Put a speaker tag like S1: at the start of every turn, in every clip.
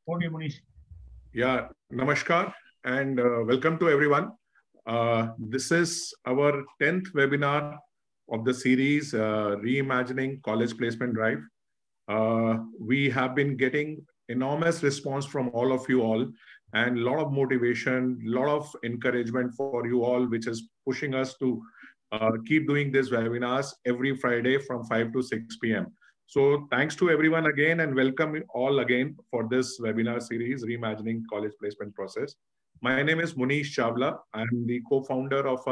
S1: Over to you, Manish.
S2: Yeah, namaskar and welcome to everyone. This is our 10th webinar of the series Reimagining College Placement Drive. We have been getting enormous response from all of you all and a lot of motivation, a lot of encouragement for you all, which is pushing us to keep doing these webinars every Friday from 5 to 6 p.m. So thanks to everyone again and welcome you all again for this webinar series, Reimagining College Placement Process. My name is Munish Chawla. I'm the co-founder of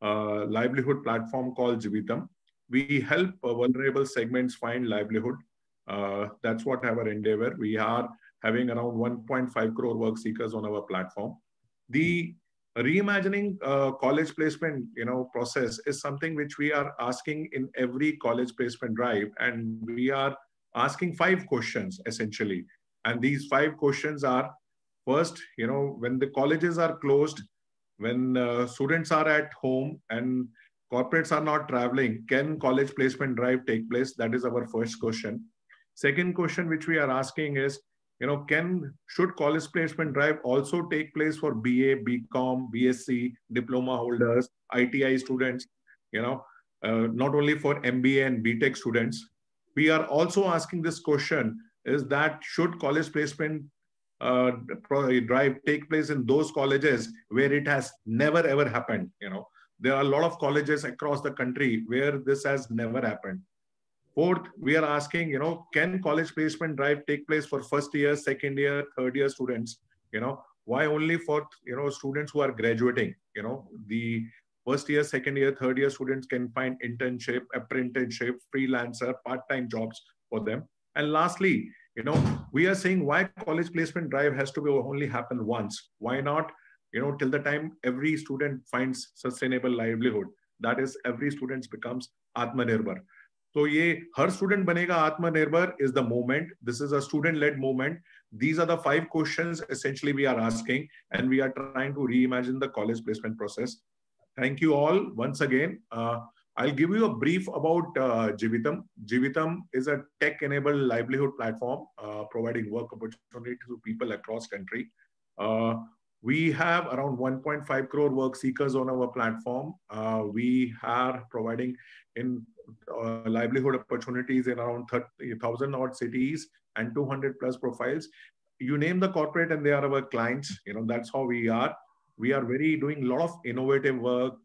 S2: a livelihood platform called Jeevitam. We help vulnerable segments find livelihood. That's what our endeavor. We are having around 1.5 crore work seekers on our platform. The reimagining college placement process is something which we are asking in every college placement drive, and we are asking 5 questions essentially. And these 5 questions are: first, when the colleges are closed, when students are at home and corporates are not traveling, can college placement drive take place? That is our first question. Second question which we are asking is, should college placement drive also take place for BA, BCom, BSc, diploma holders, ITI students, not only for MBA and BTech students? We are also asking this question is that should college placement drive take place in those colleges where it has never ever happened? There are a lot of colleges across the country where this has never happened. Fourth, we are asking, can college placement drive take place for first year, second year, third year students? Why only for, students who are graduating? The first year, second year, third year students can find internship, apprenticeship, freelancer, part-time jobs for them. And lastly, we are saying why college placement drive has to be only happen once. Why not, till the time every student finds sustainable livelihood? That is, every student becomes Atmanirbhar. So ye har student banega Atmanirbhar is the movement. This is a student-led movement. These are the 5 questions essentially we are asking, and we are trying to reimagine the college placement process. Thank you all once again. I'll give you a brief about Jeevitam. Jeevitam is a tech-enabled livelihood platform providing work opportunity to people across country. We have around 1.5 crore work seekers on our platform. We are providing in livelihood opportunities in around 30,000 odd cities and 200 plus profiles. You name the corporate and they are our clients. That's how we are. We are doing a lot of innovative work.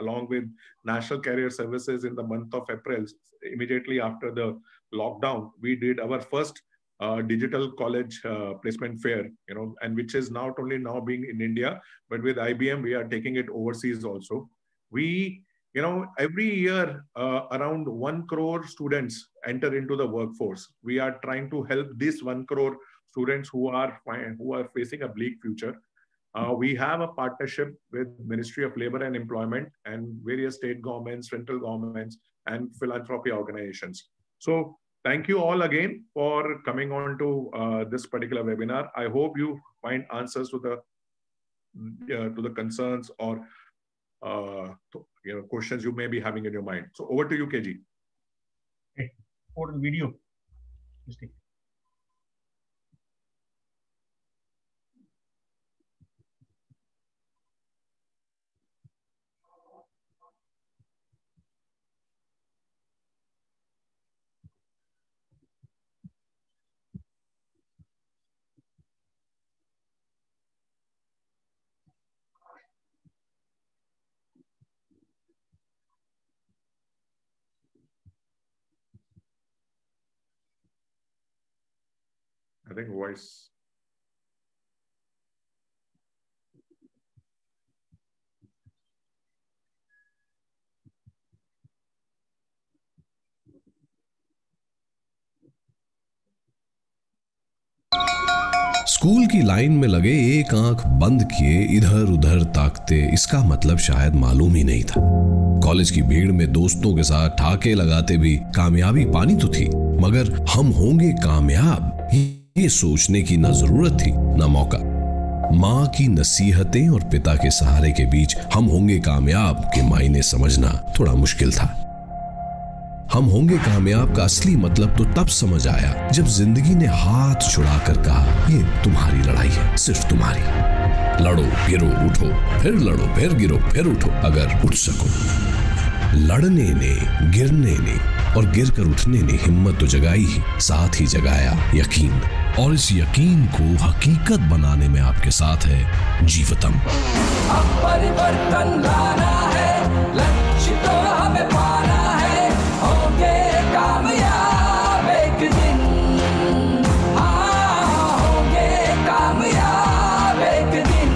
S2: Along with National Career Services in the month of April, immediately after the lockdown, we did our first digital college placement fair, and which is not only now being in India, but with IBM, we are taking it overseas also. We, every year around 1 crore students enter into the workforce. We are trying to help these 1 crore students who are facing a bleak future. We have a partnership with Ministry of Labor and Employment and various state governments, central governments, and philanthropy organizations. So thank you all again for coming on to this particular webinar. I hope you find answers to the concerns or questions you may be having in your mind. So over to you, KG.
S1: Okay. For the video.
S2: I think voice.
S3: School की line में लगे एक आंख बंद किए इधर उधर ताकते, इसका मतलब शायद मालूम ही नहीं था। कॉलेज की भीड़ में दोस्तों के साथ ठाके लगाते भी कामयाबी पानी तो थी, मगर हम होंगे कामयाब ये सोचने की ना जरूरत थी ना मौका। माँ की नसीहतें और पिता के सहारे के बीच हम होंगे कामयाब के मायने समझना थोड़ा मुश्किल था। हम होंगे कामयाब का असली मतलब तो तब समझ आया जब जिंदगी ने हाथ छुड़ाकर कहा, ये तुम्हारी लड़ाई है, सिर्फ तुम्हारी। लड़ो, गिरो, उठो, फिर लड़ो, फिर गिरो, फिर उठो, अगर उठ सको। लड़ने ने, गिरने ने और गिरकर उठने ने हिम्मत तो जगाई ही, साथ ही जगाया यकीन। और इस यकीन को हकीकत बनाने में आपके साथ है जीवतम।
S4: अब परिवर्तन लाना है, लक्ष्य तो हमें पाना है, होंगे कामयाब एक दिन। हाँ, होंगे कामयाब एक दिन,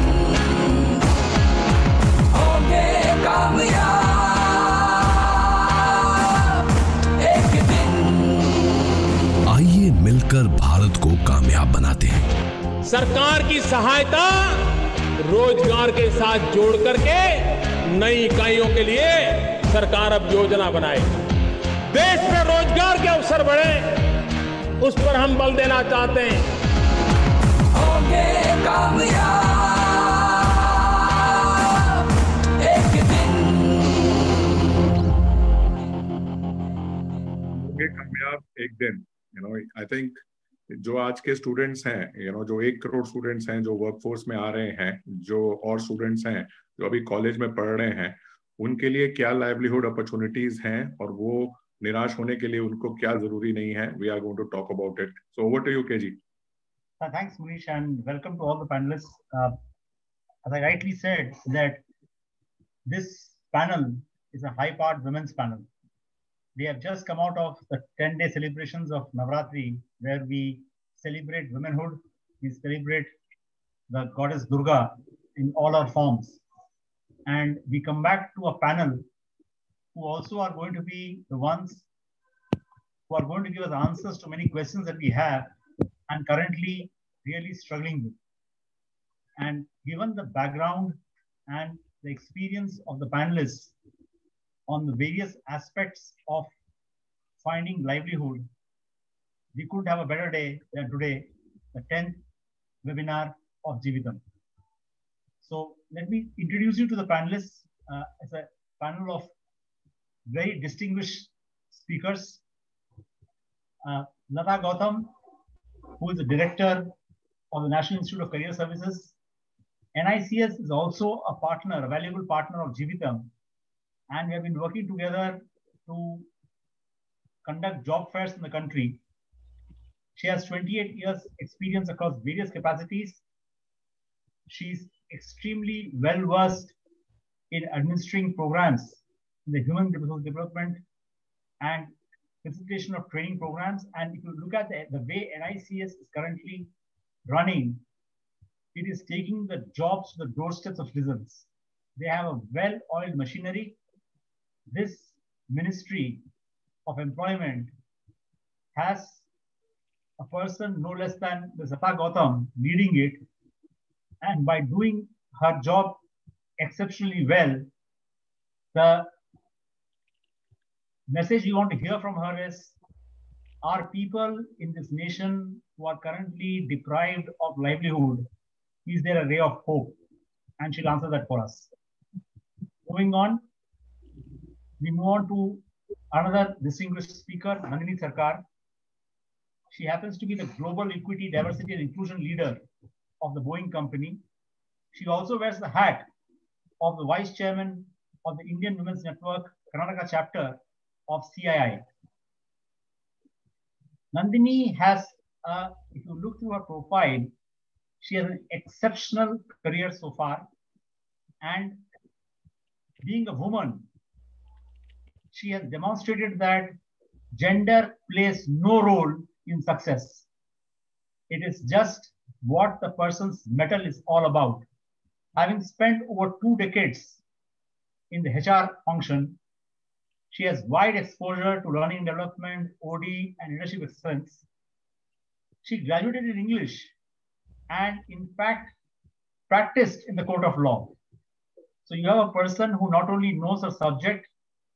S4: होंगे कामयाब एक दिन।
S3: आइए मिलकर भारत को कामयाब बनाते हैं।
S5: सरकार की सहायता रोजगार के साथ जोड़ करके नई इकाइयों के लिए सरकार अब योजना बनाए। देश में रोजगार के अवसर बढ़े, उस पर हम बल देना चाहते हैं।
S4: होंगे कामयाब एक दिन।
S2: होंगे कामयाब एक दिन। आई थिंक जो आज के स्टूडेंट्स हैं, जो 1 करोड़ स्टूडेंट्स हैं जो वर्कफोर्स में आ रहे हैं, जो और स्टूडेंट्स हैं जो अभी कॉलेज में पढ़ रहे हैं, उनके लिए क्या लाइवलीहुड अपॉर्चुनिटीज हैं और वो निराश होने के लिए उनको क्या जरूरी नहीं है। We are going to talk about it. So over to you KG.
S1: Thanks, Munish, and welcome to all the panelists. As I rightly said, that this panel is a high-powered women's panel. They have just come out of the 10-day celebrations of Navratri, where we celebrate womanhood, we celebrate the goddess Durga in all her forms. And we come back to a panel who also are going to be the ones who are going to give us answers to many questions that we have and currently really struggling with. And given the background and the experience of the panelists on the various aspects of finding livelihood, we couldn't have a better day than today, the 10th webinar of Jeevitam. So let me introduce you to the panelists as a panel of very distinguished speakers. Lata Gautam, who is the director of the National Institute of Career Services. NICS is also a partner, a valuable partner of Jeevitam, and we have been working together to conduct job fairs in the country. She has 28 years experience across various capacities. She's extremely well versed in administering programs in the human resource development and facilitation of training programs. And if you look at the way NICS is currently running, it is taking the jobs to the doorsteps of citizens. They have a well-oiled machinery. This Ministry of Employment has a person no less than Lata Gautam leading it. And by doing her job exceptionally well, the message you want to hear from her is, are people in this nation who are currently deprived of livelihood, is there a ray of hope? And she'll answer that for us. Moving on, we move on to another distinguished speaker, Nandini Sarkar. She happens to be the Global Equity, Diversity and Inclusion Leader of the Boeing Company. She also wears the hat of the Vice Chairman of the Indian Women's Network, Karnataka chapter of CII. Nandini has, if you look through her profile, she has an exceptional career so far. And being a woman, she has demonstrated that gender plays no role in success. It is just what the person's mettle is all about. Having spent over 2 decades in the HR function, she has wide exposure to learning and development, OD, and leadership excellence. She graduated in English and, in fact, practiced in the court of law. So you have a person who not only knows her subject,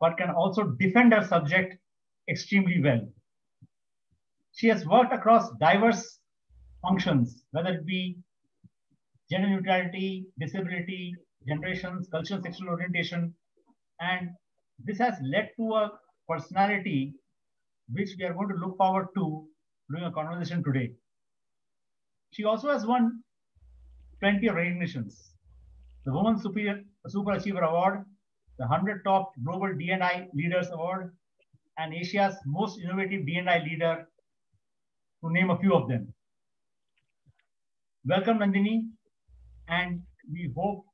S1: but can also defend her subject extremely well. She has worked across diverse functions, whether it be gender neutrality, disability, generations, cultural, sexual orientation, and this has led to a personality which we are going to look forward to during a conversation today. She also has won plenty of recognitions. The Women's Super Achiever Award, the 100 Top Global D&I Leaders Award, and Asia's Most Innovative D&I Leader, to name a few of them. Welcome, Nandini, and we hope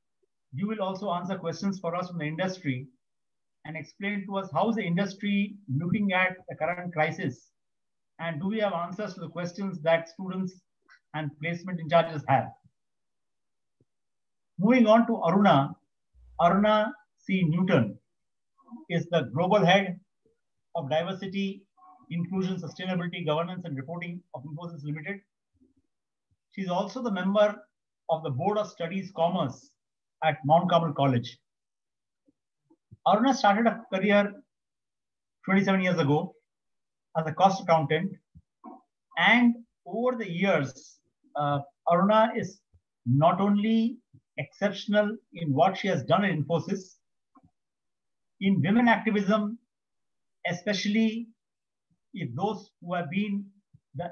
S1: you will also answer questions for us from the industry and explain to us how is the industry looking at the current crisis, and do we have answers to the questions that students and placement in charges have. Moving on to Aruna C. Newton is the Global Head of Diversity, Inclusion, Sustainability, Governance and Reporting of Infosys Limited. She's also the member of the Board of Studies Commerce at Mount Carmel College. Aruna started a career 27 years ago as a cost accountant, and over the years, Aruna is not only exceptional in what she has done at Infosys, in women activism, especially if those who have been the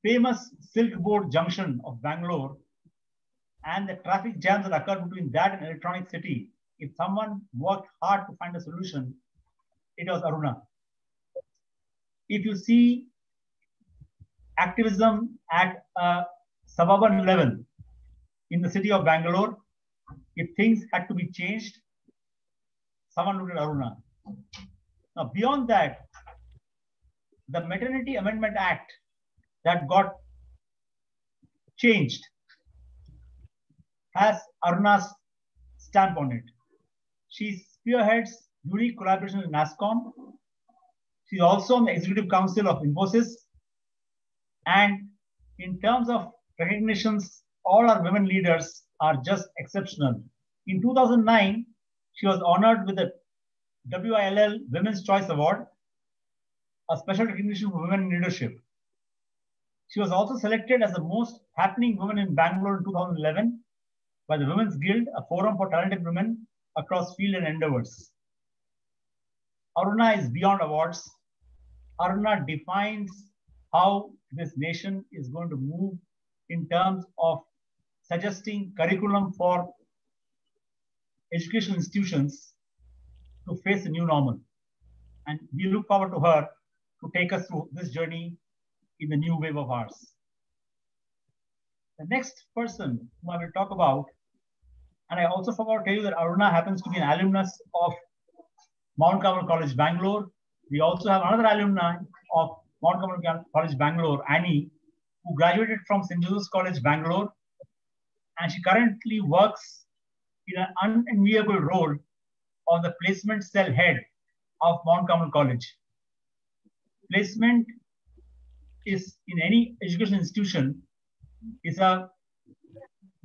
S1: famous Silk Board junction of Bangalore and the traffic jams that occurred between that and Electronic City. If someone worked hard to find a solution, it was Aruna. If you see activism at a suburban level in the city of Bangalore, if things had to be changed, someone looked at Aruna. Now, beyond that, the Maternity Amendment Act that got changed has Aruna's stamp on it. She spearheads unique collaboration with NASSCOM. She's also on the Executive Council of Infosys. And in terms of recognitions, all our women leaders are just exceptional. In 2009, she was honored with the WILL Women's Choice Award, a special recognition for women in leadership. She was also selected as the most happening woman in Bangalore in 2011 by the Women's Guild, a forum for talented women across field and endeavors. Aruna is beyond awards. Aruna defines how this nation is going to move in terms of suggesting curriculum for educational institutions to face the new normal. And we look forward to her to take us through this journey in the new wave of ours. The next person who I will talk about, and I also forgot to tell you that Aruna happens to be an alumnus of Mount Carmel College, Bangalore. We also have another alumni of Mount Carmel College, Bangalore, Annie, who graduated from St. Joseph's College, Bangalore. And she currently works in an unenviable role of the placement cell head of Mount Carmel College. Placement is in any educational institution is a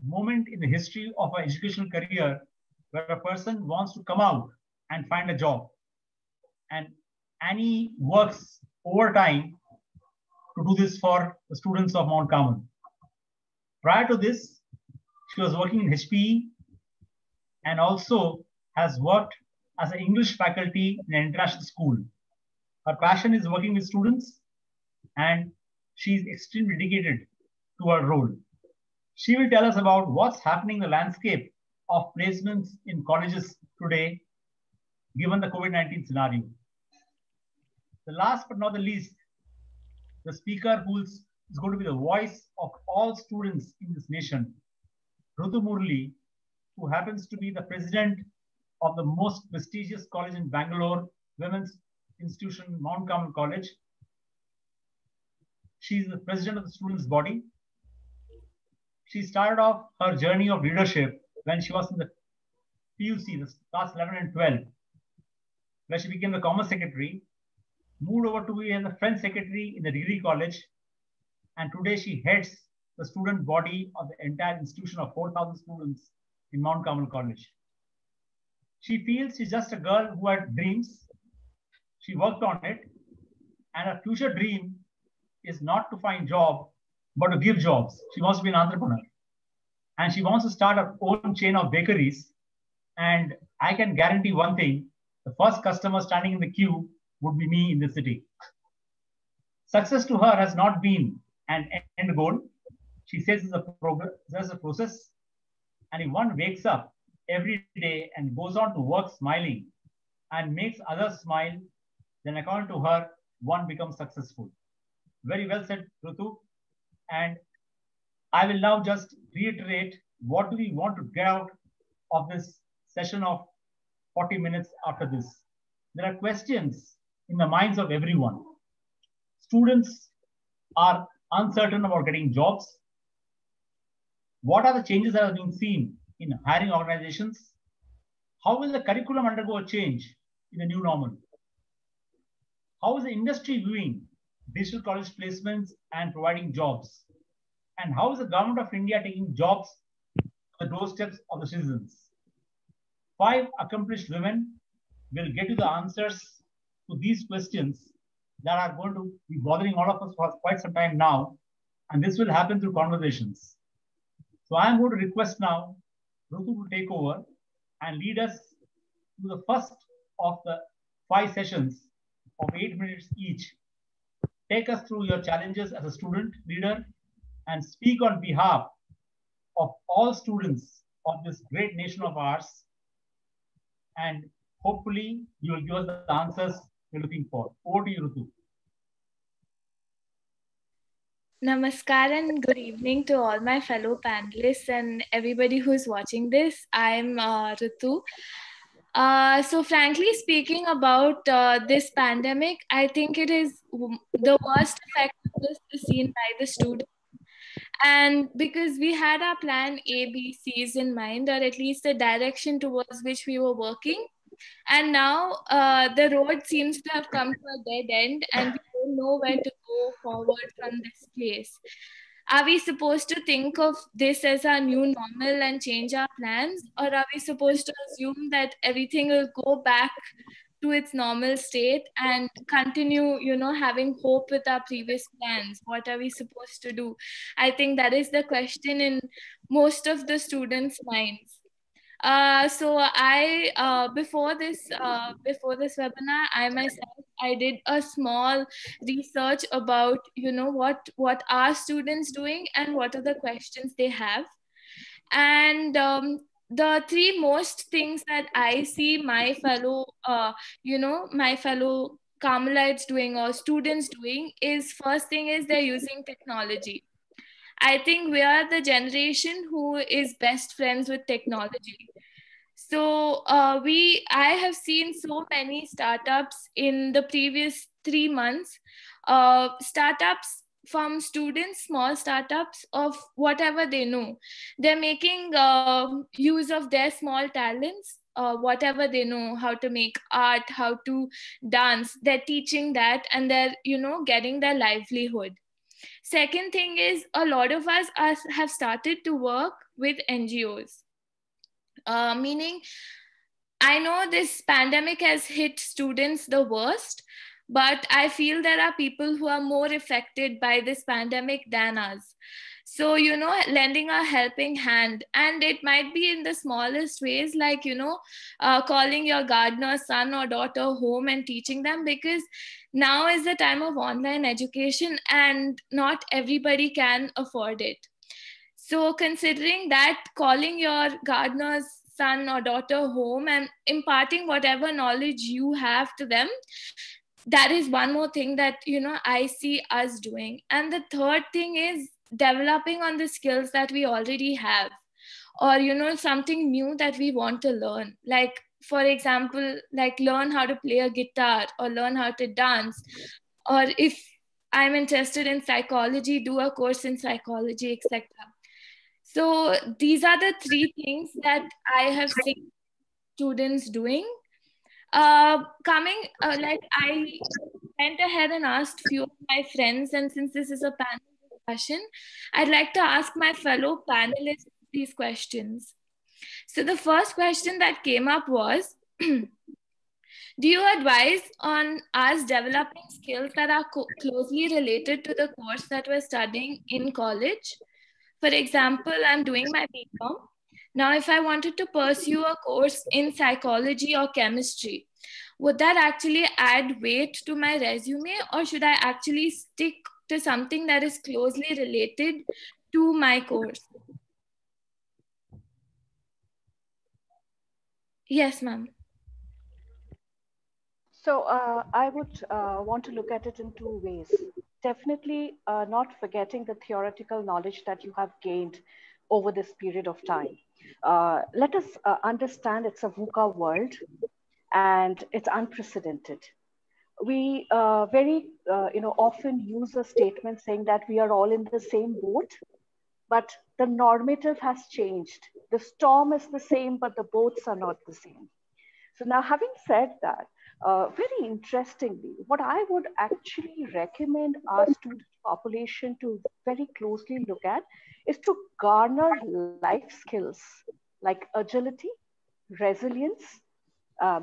S1: moment in the history of an educational career where a person wants to come out and find a job. And Annie works overtime to do this for the students of Mount Carmel. Prior to this, she was working in HPE and also has worked as an English faculty in an international school. Her passion is working with students, and she's extremely dedicated to her role. She will tell us about what's happening in the landscape of placements in colleges today, given the COVID-19 scenario. The last but not the least, the speaker who is going to be the voice of all students in this nation, Rutu Murli, who happens to be the president of the most prestigious college in Bangalore, Women's Institution, Mount Carmel College. She's the president of the students' body. She started off her journey of leadership when she was in the PUC, the class 11 and 12, where she became the Commerce Secretary, moved over to be the French Secretary in the degree college, and today she heads the student body of the entire institution of 4,000 students in Mount Carmel College. She feels she's just a girl who had dreams. She worked on it, and her future dream is not to find job, but to give jobs. She wants to be an entrepreneur. And she wants to start her own chain of bakeries. And I can guarantee one thing, the first customer standing in the queue would be me in the city. Success to her has not been an end goal. She says it's a process. And if one wakes up every day and goes on to work smiling and makes others smile, then according to her, one becomes successful. Very well said, Ritu. And I will now just reiterate what do we want to get out of this session of 40 minutes after this. There are questions in the minds of everyone. Students are uncertain about getting jobs. What are the changes that are being seen in hiring organizations? How will the curriculum undergo a change in the new normal? How is the industry viewing digital college placements and providing jobs? And how is the government of India taking jobs to the doorsteps of the citizens? 5 accomplished women will get you the answers to these questions that are going to be bothering all of us for quite some time now. And this will happen through conversations. So I am going to request now Ritu to take over and lead us through the first of the 5 sessions of 8 minutes each. Take us through your challenges as a student leader and speak on behalf of all students of this great nation of ours. And hopefully you will give us the answers we're looking for. Over to you, Ritu.
S6: Namaskar and good evening to all my fellow panelists and everybody who's watching this. I'm Ritu. So frankly speaking about this pandemic, I think it is the worst effect of this is seen by the students. And because we had our plan A, B, C's in mind, or at least the direction towards which we were working. And now the road seems to have come to a dead end and we don't know where to go forward from this place. Are we supposed to think of this as our new normal and change our plans? Or are we supposed to assume that everything will go back to its normal state and continue, having hope with our previous plans? What are we supposed to do? I think that is the question in most of the students' minds. So I before this webinar, I did a small research about what are students doing and what are the questions they have, and the 3 most things that I see my fellow Carmelites doing or students doing is, first thing is they're using technology. I think we are the generation who is best friends with technology. So I have seen so many startups in the previous 3 months, startups from students, small startups of whatever they know. They're making use of their small talents, whatever they know, how to make art, how to dance. They're teaching that and they're, getting their livelihood. Second thing is a lot of us have started to work with NGOs. Meaning, I know this pandemic has hit students the worst, but I feel there are people who are more affected by this pandemic than us. So, lending a helping hand, and it might be in the smallest ways, like, calling your gardener's son or daughter home and teaching them, because now is the time of online education and not everybody can afford it. So considering that, calling your gardener's son or daughter home and imparting whatever knowledge you have to them, that is one more thing that, I see us doing. And the third thing is developing on the skills that we already have, or, something new that we want to learn. Like, for example, like learn how to play a guitar or learn how to dance. Or if I'm interested in psychology, do a course in psychology, etc. So these are the 3 things that I have seen students doing. I went ahead and asked few of my friends, and since this is a panel discussion, I'd like to ask my fellow panelists these questions. So the first question that came up was, do you advise on us developing skills that are closely related to the course that we're studying in college? For example, I'm doing my BCom. Now, if I wanted to pursue a course in psychology or chemistry, would that actually add weight to my resume, or should I actually stick to something that is closely related to my course? Yes, ma'am.
S7: So I would want to look at it in two ways. Definitely not forgetting the theoretical knowledge that you have gained over this period of time. Let us understand it's a VUCA world and it's unprecedented. We very often use a statement saying that we are all in the same boat, but the normative has changed. The storm is the same, but the boats are not the same. So now, having said that, very interestingly, what I would actually recommend our student population to very closely look at is to garner life skills like agility, resilience,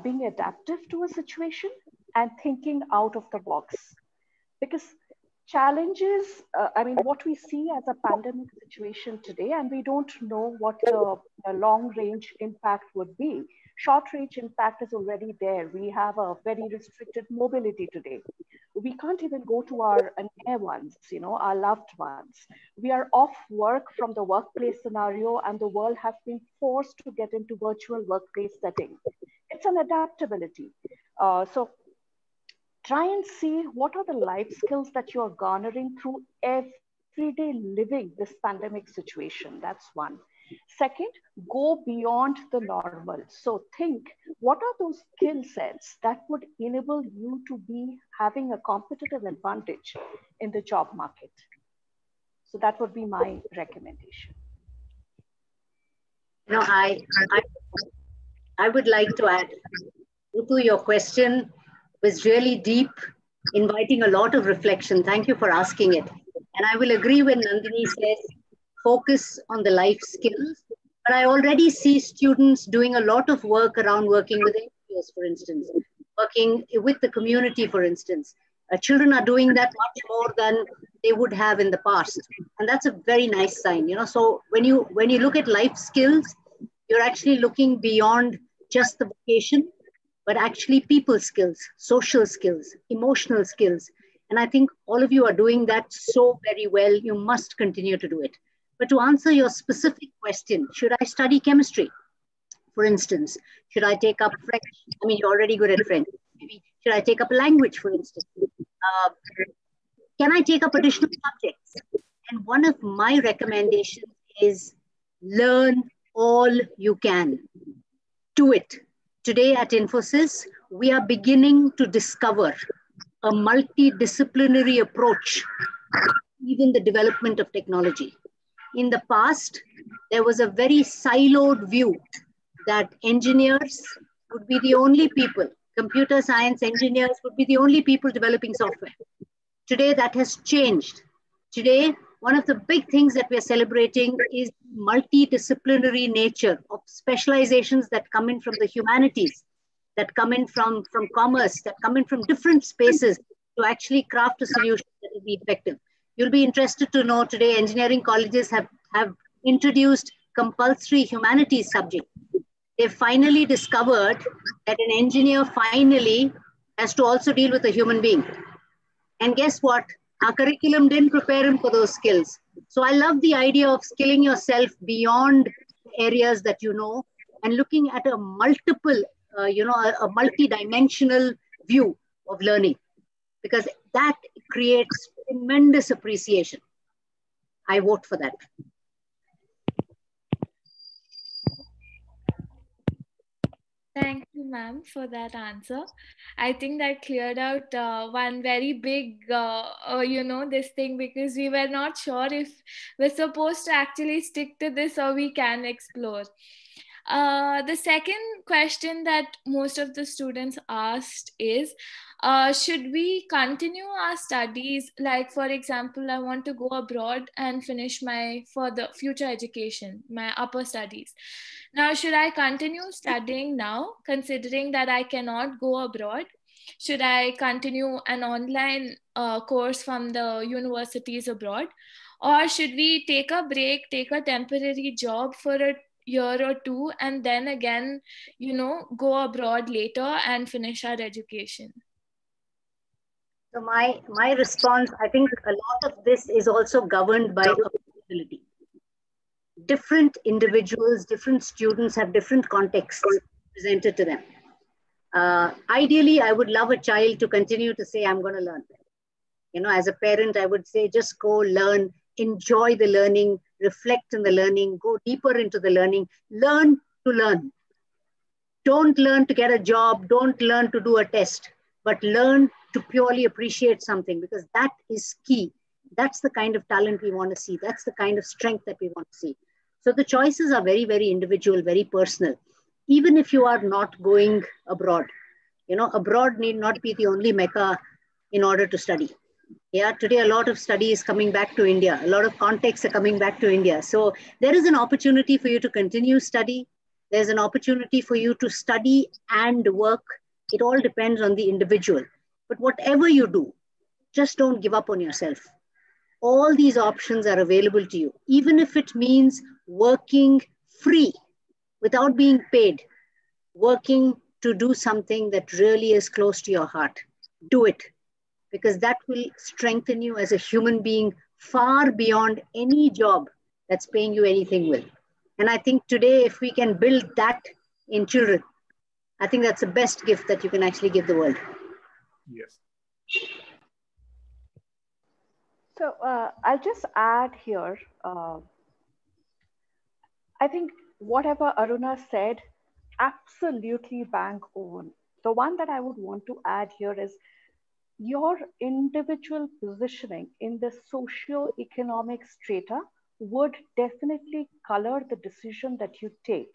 S7: being adaptive to a situation, and thinking out of the box. Because challenges, what we see as a pandemic situation today, and we don't know what the long range impact would be. Short range impact is already there. We have a very restricted mobility today. We can't even go to our near ones, our loved ones. We are off work from the workplace scenario, and the world has been forced to get into virtual workplace setting. It's an adaptability. So try and see what are the life skills that you're garnering through everyday living this pandemic situation. That's one. Second, go beyond the normal. So think, what are those skill sets that would enable you to be having a competitive advantage in the job market? So that would be my recommendation.
S8: I would like to add, Rutu, your question was really deep, inviting a lot of reflection. Thank you for asking it. And I will agree when Nandini says, focus on the life skills. But I already see students doing a lot of work around working with NGOs, for instance, working with the community, for instance. Children are doing that much more than they would have in the past. And that's a very nice sign. So when you look at life skills, you're actually looking beyond just the vocation, but actually people skills, social skills, emotional skills. And I think all of you are doing that so very well. You must continue to do it. But to answer your specific question, should I study chemistry, for instance? Should I take up French? I mean, you're already good at French. Maybe should I take up a language, for instance? Can I take up additional subjects? And one of my recommendations is learn all you can. Do it. Today at Infosys, we are beginning to discover a multidisciplinary approach, even the development of technology. In the past, there was a very siloed view that engineers would be the only people, computer science engineers would be the only people developing software. Today, that has changed. Today, one of the big things that we're celebrating is multidisciplinary nature of specializations that come in from the humanities, that come in from commerce, that come in from different spaces to actually craft a solution that will be effective. You'll be interested to know today engineering colleges have introduced compulsory humanities subject. They've finally discovered that an engineer finally has to also deal with a human being. And guess what? Our curriculum didn't prepare him for those skills. So I love the idea of skilling yourself beyond areas that you know and looking at a multiple, a multi-dimensional view of learning, because that creates tremendous appreciation. I vote for that.
S6: Thank you, ma'am, for that answer. I think that cleared out one very big, this thing, because we were not sure if we're supposed to actually stick to this or we can explore. The second question that most of the students asked is, should we continue our studies? Like, for example, I want to go abroad and finish my further future education, my upper studies. Now, should I continue studying now, considering that I cannot go abroad? Should I continue an online course from the universities abroad? Or should we take a break, take a temporary job for year or two, and then again, go abroad later and finish our education?
S8: So my response, I think a lot of this is also governed by affordability. Different individuals, different students have different contexts presented to them. Ideally, I would love a child to continue to say, I'm going to learn. As a parent, I would say, just go learn, enjoy the learning, reflect in the learning, go deeper into the learning, learn to learn. Don't learn to get a job, don't learn to do a test, but learn to purely appreciate something, because that is key. That's the kind of talent we want to see. That's the kind of strength that we want to see. So the choices are very, very individual, very personal. Even if you are not going abroad, abroad need not be the only mecca in order to study. Yeah, today a lot of study is coming back to India. A lot of contexts are coming back to India. So there is an opportunity for you to continue study. There's an opportunity for you to study and work. It all depends on the individual. But whatever you do, just don't give up on yourself. All these options are available to you, even if it means working free without being paid, working to do something that really is close to your heart. Do it, because that will strengthen you as a human being far beyond any job that's paying you anything will. And I think today, if we can build that in children, I think that's the best gift that you can actually give the world.
S2: Yes.
S7: So I'll just add here. I think whatever Aruna said, absolutely bang on. The one that I would want to add here is your individual positioning in the socio-economic strata would definitely color the decision that you take.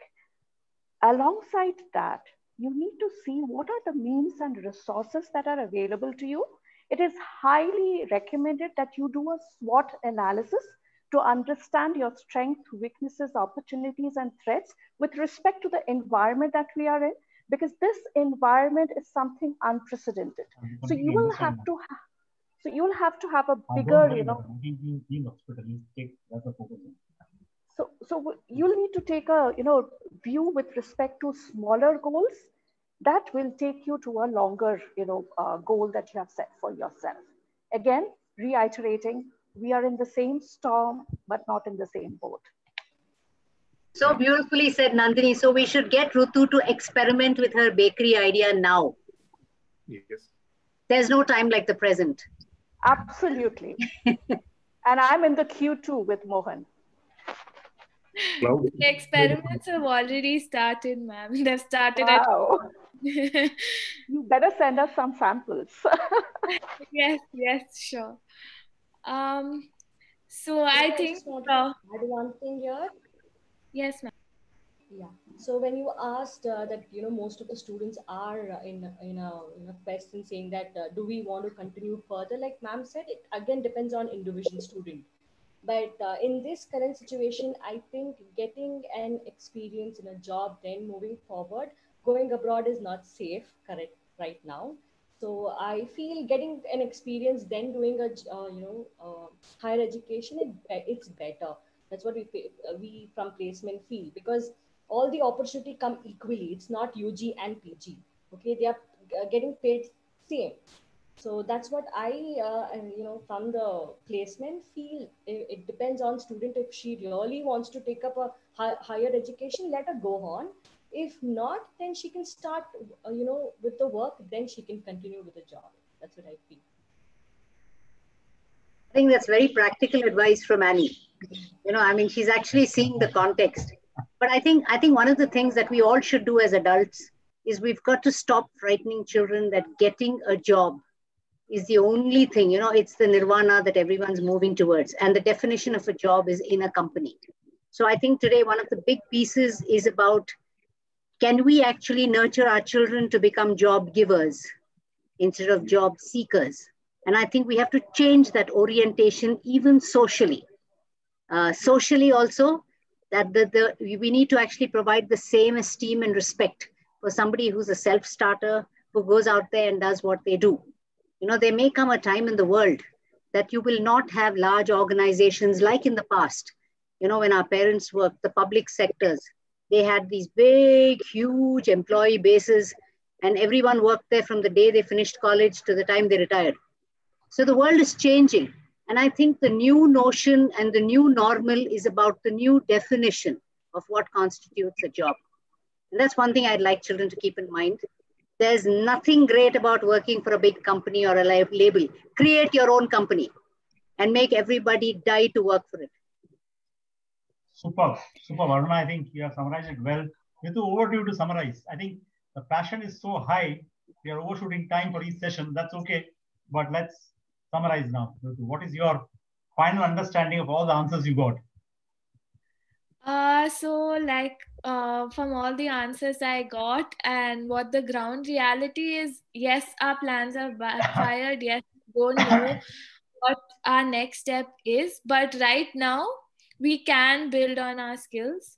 S7: Alongside that, you need to see what are the means and resources that are available to you. It is highly recommended that you do a SWOT analysis to understand your strengths, weaknesses, opportunities, and threats with respect to the environment that we are in, because this environment is something unprecedented. So you will have to have a bigger, So you'll need to take a view with respect to smaller goals that will take you to a longer goal that you have set for yourself. Again, reiterating, we are in the same storm, but not in the same boat.
S8: So beautifully said, Nandini. So we should get Rutu to experiment with her bakery idea now.
S2: Yes.
S8: There's no time like the present.
S7: Absolutely. And I'm in the queue too with Mohan.
S6: The experiments have already started, ma'am. They've started.
S7: Wow. You better send us some samples.
S6: Yes, sure. So I think
S9: I add one thing here.
S6: Yes, ma'am.
S9: Yeah. So when you asked that most of the students are in a question saying that do we want to continue further, like ma'am said, it again depends on individual student. But in this current situation, I think getting an experience in a job, then moving forward, going abroad is not safe, correct, right now. So I feel getting an experience, then doing a higher education, it's better. That's what we from placement feel, because all the opportunity come equally. It's not UG and PG. Okay, they are getting paid same. So that's what I, from the placement feel. It depends on student. If she really wants to take up a higher education, let her go on. If not, then she can start, with the work. Then she can continue with the job. That's what I feel.
S8: I think that's very practical advice from Annie. She's actually seeing the context. But I think one of the things that we all should do as adults is we've got to stop frightening children that getting a job is the only thing. It's the nirvana that everyone's moving towards. And the definition of a job is in a company. So I think today one of the big pieces is about, can we actually nurture our children to become job givers instead of job seekers? And I think we have to change that orientation even socially. Socially also, that we need to actually provide the same esteem and respect for somebody who's a self-starter, who goes out there and does what they do. There may come a time in the world that you will not have large organizations like in the past, when our parents worked, the public sectors. They had these big, huge employee bases, and everyone worked there from the day they finished college to the time they retired. So the world is changing. And I think the new notion and the new normal is about the new definition of what constitutes a job. And that's one thing I'd like children to keep in mind. There's nothing great about working for a big company or a label. Create your own company and make everybody die to work for it.
S1: Super, super, Varuna. I think you have summarized it well. Ritu, over to you to summarize. I think the passion is so high, we are overshooting time for each session. That's okay. But let's summarize now. Ritu, what is your final understanding of all the answers you got?
S6: From all the answers I got and what the ground reality is, yes, our plans are backfired. Yes, we don't know what our next step is. But right now, we can build on our skills.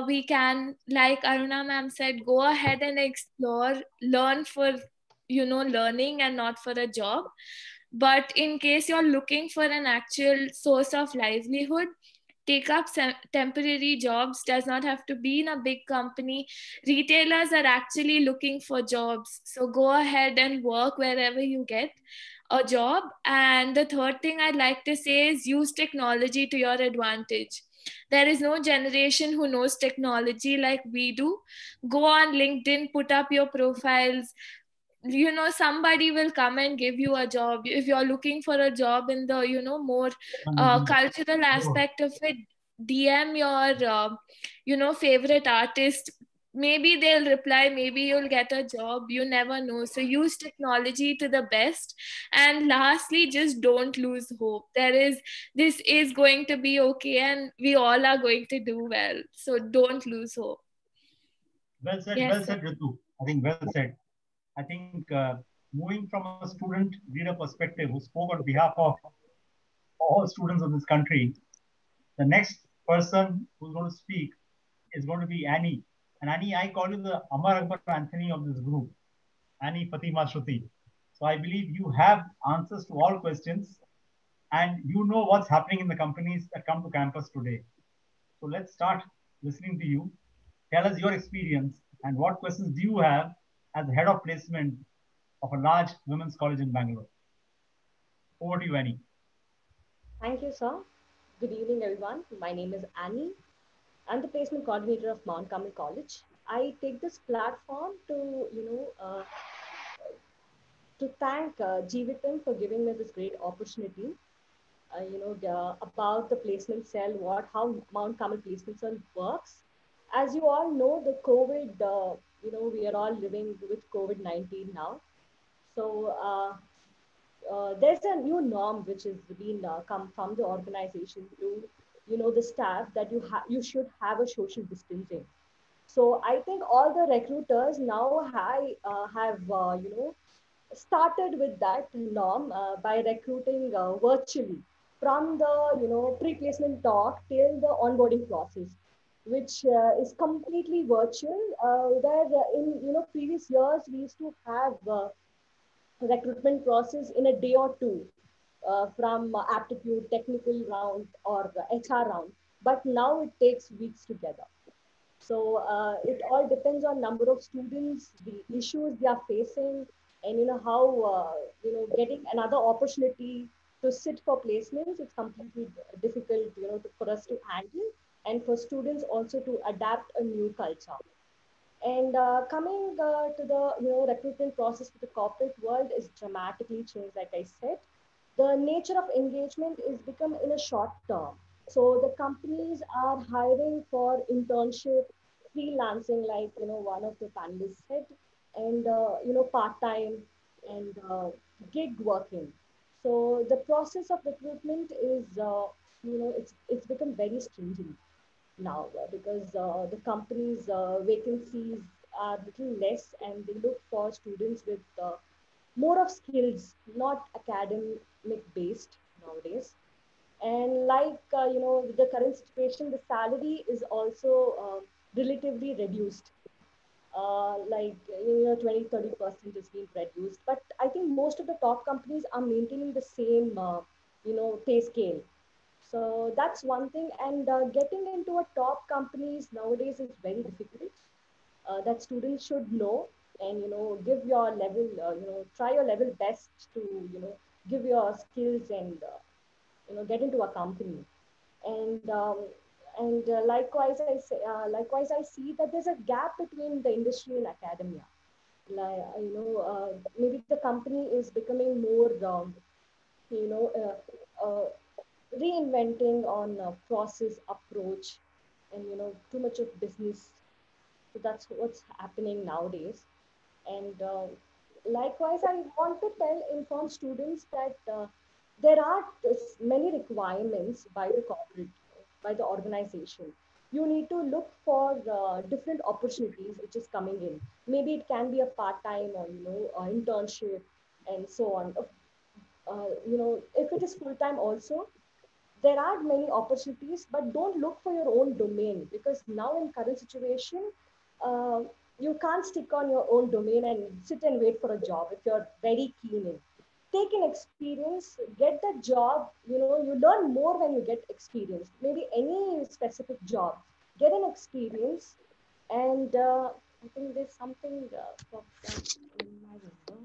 S6: We can, like Aruna ma'am said, go ahead and explore, learn for, learning and not for a job. But in case you're looking for an actual source of livelihood, take up temporary jobs. Does not have to be in a big company. Retailers are actually looking for jobs. So go ahead and work wherever you get a job. And the third thing I'd like to say is use technology to your advantage. There is no generation who knows technology like we do. Go on LinkedIn, put up your profiles. Somebody will come and give you a job. If you're looking for a job in the more cultural aspect of it, DM your favorite artist. Maybe they'll reply, maybe you'll get a job, you never know. So use technology to the best. And lastly, just don't lose hope. This is going to be okay, and we all are going to do well. So don't lose hope.
S1: Well said, yes, Ritu. I think well said. I think moving from a student leader perspective who spoke on behalf of all students of this country, the next person who's going to speak is going to be Annie. And Annie, I call you the Amar Akbar Anthony of this group, Annie Fatima Shruti. So I believe you have answers to all questions and you know what's happening in the companies that come to campus today. So let's start listening to you. Tell us your experience and what questions do you have as the head of placement of a large women's college in Bangalore. Over to you, Annie.
S9: Thank you, sir. Good evening, everyone. My name is Annie. I'm the placement coordinator of Mount Carmel College. I take this platform to, to thank Jeevitam for giving me this great opportunity. About the placement cell, how Mount Carmel Placement Cell works. As you all know, the COVID, we are all living with COVID-19 now. So there's a new norm which has been come from the organization to, the staff that you should have a social distancing. So I think all the recruiters now have started with that norm by recruiting virtually from the pre-placement talk till the onboarding process, which is completely virtual. Where in previous years we used to have recruitment process in a day or two from aptitude, technical round, or HR round. But now it takes weeks together. So it all depends on number of students, the issues they are facing, and how getting another opportunity to sit for placements. It's completely difficult for us to handle, and for students also to adapt a new culture. And coming to the recruitment process for the corporate world is dramatically changed. Like I said, the nature of engagement is become in a short term. So the companies are hiring for internship, freelancing, like one of the panelists said, and part time and gig working. So the process of recruitment is it's become very stringent now because the company's vacancies are little less, and they look for students with more of skills, not academic based nowadays. And like with the current situation, the salary is also relatively reduced, like 20-30% is being reduced. But I think most of the top companies are maintaining the same pay scale. So that's one thing. And getting into a top companies nowadays is very difficult. That students should know, and give your level, try your level best to give your skills, and get into a company. And likewise I see that there's a gap between the industry and academia. Like maybe the company is becoming more you know reinventing on process approach, and too much of business. So that's what's happening nowadays. And likewise, I want to inform students that there are many requirements by the corporate, by the organization. You need to look for different opportunities which is coming in. Maybe it can be a part-time, or internship, and so on. If it is full-time also, there are many opportunities, but don't look for your own domain, because now in current situation, uh, you can't stick on your own domain and sit and wait for a job if you're very keen in. Take an experience, get the job. You learn more when you get experience. Maybe any specific job, get an experience. And I think there's something popped up in my window.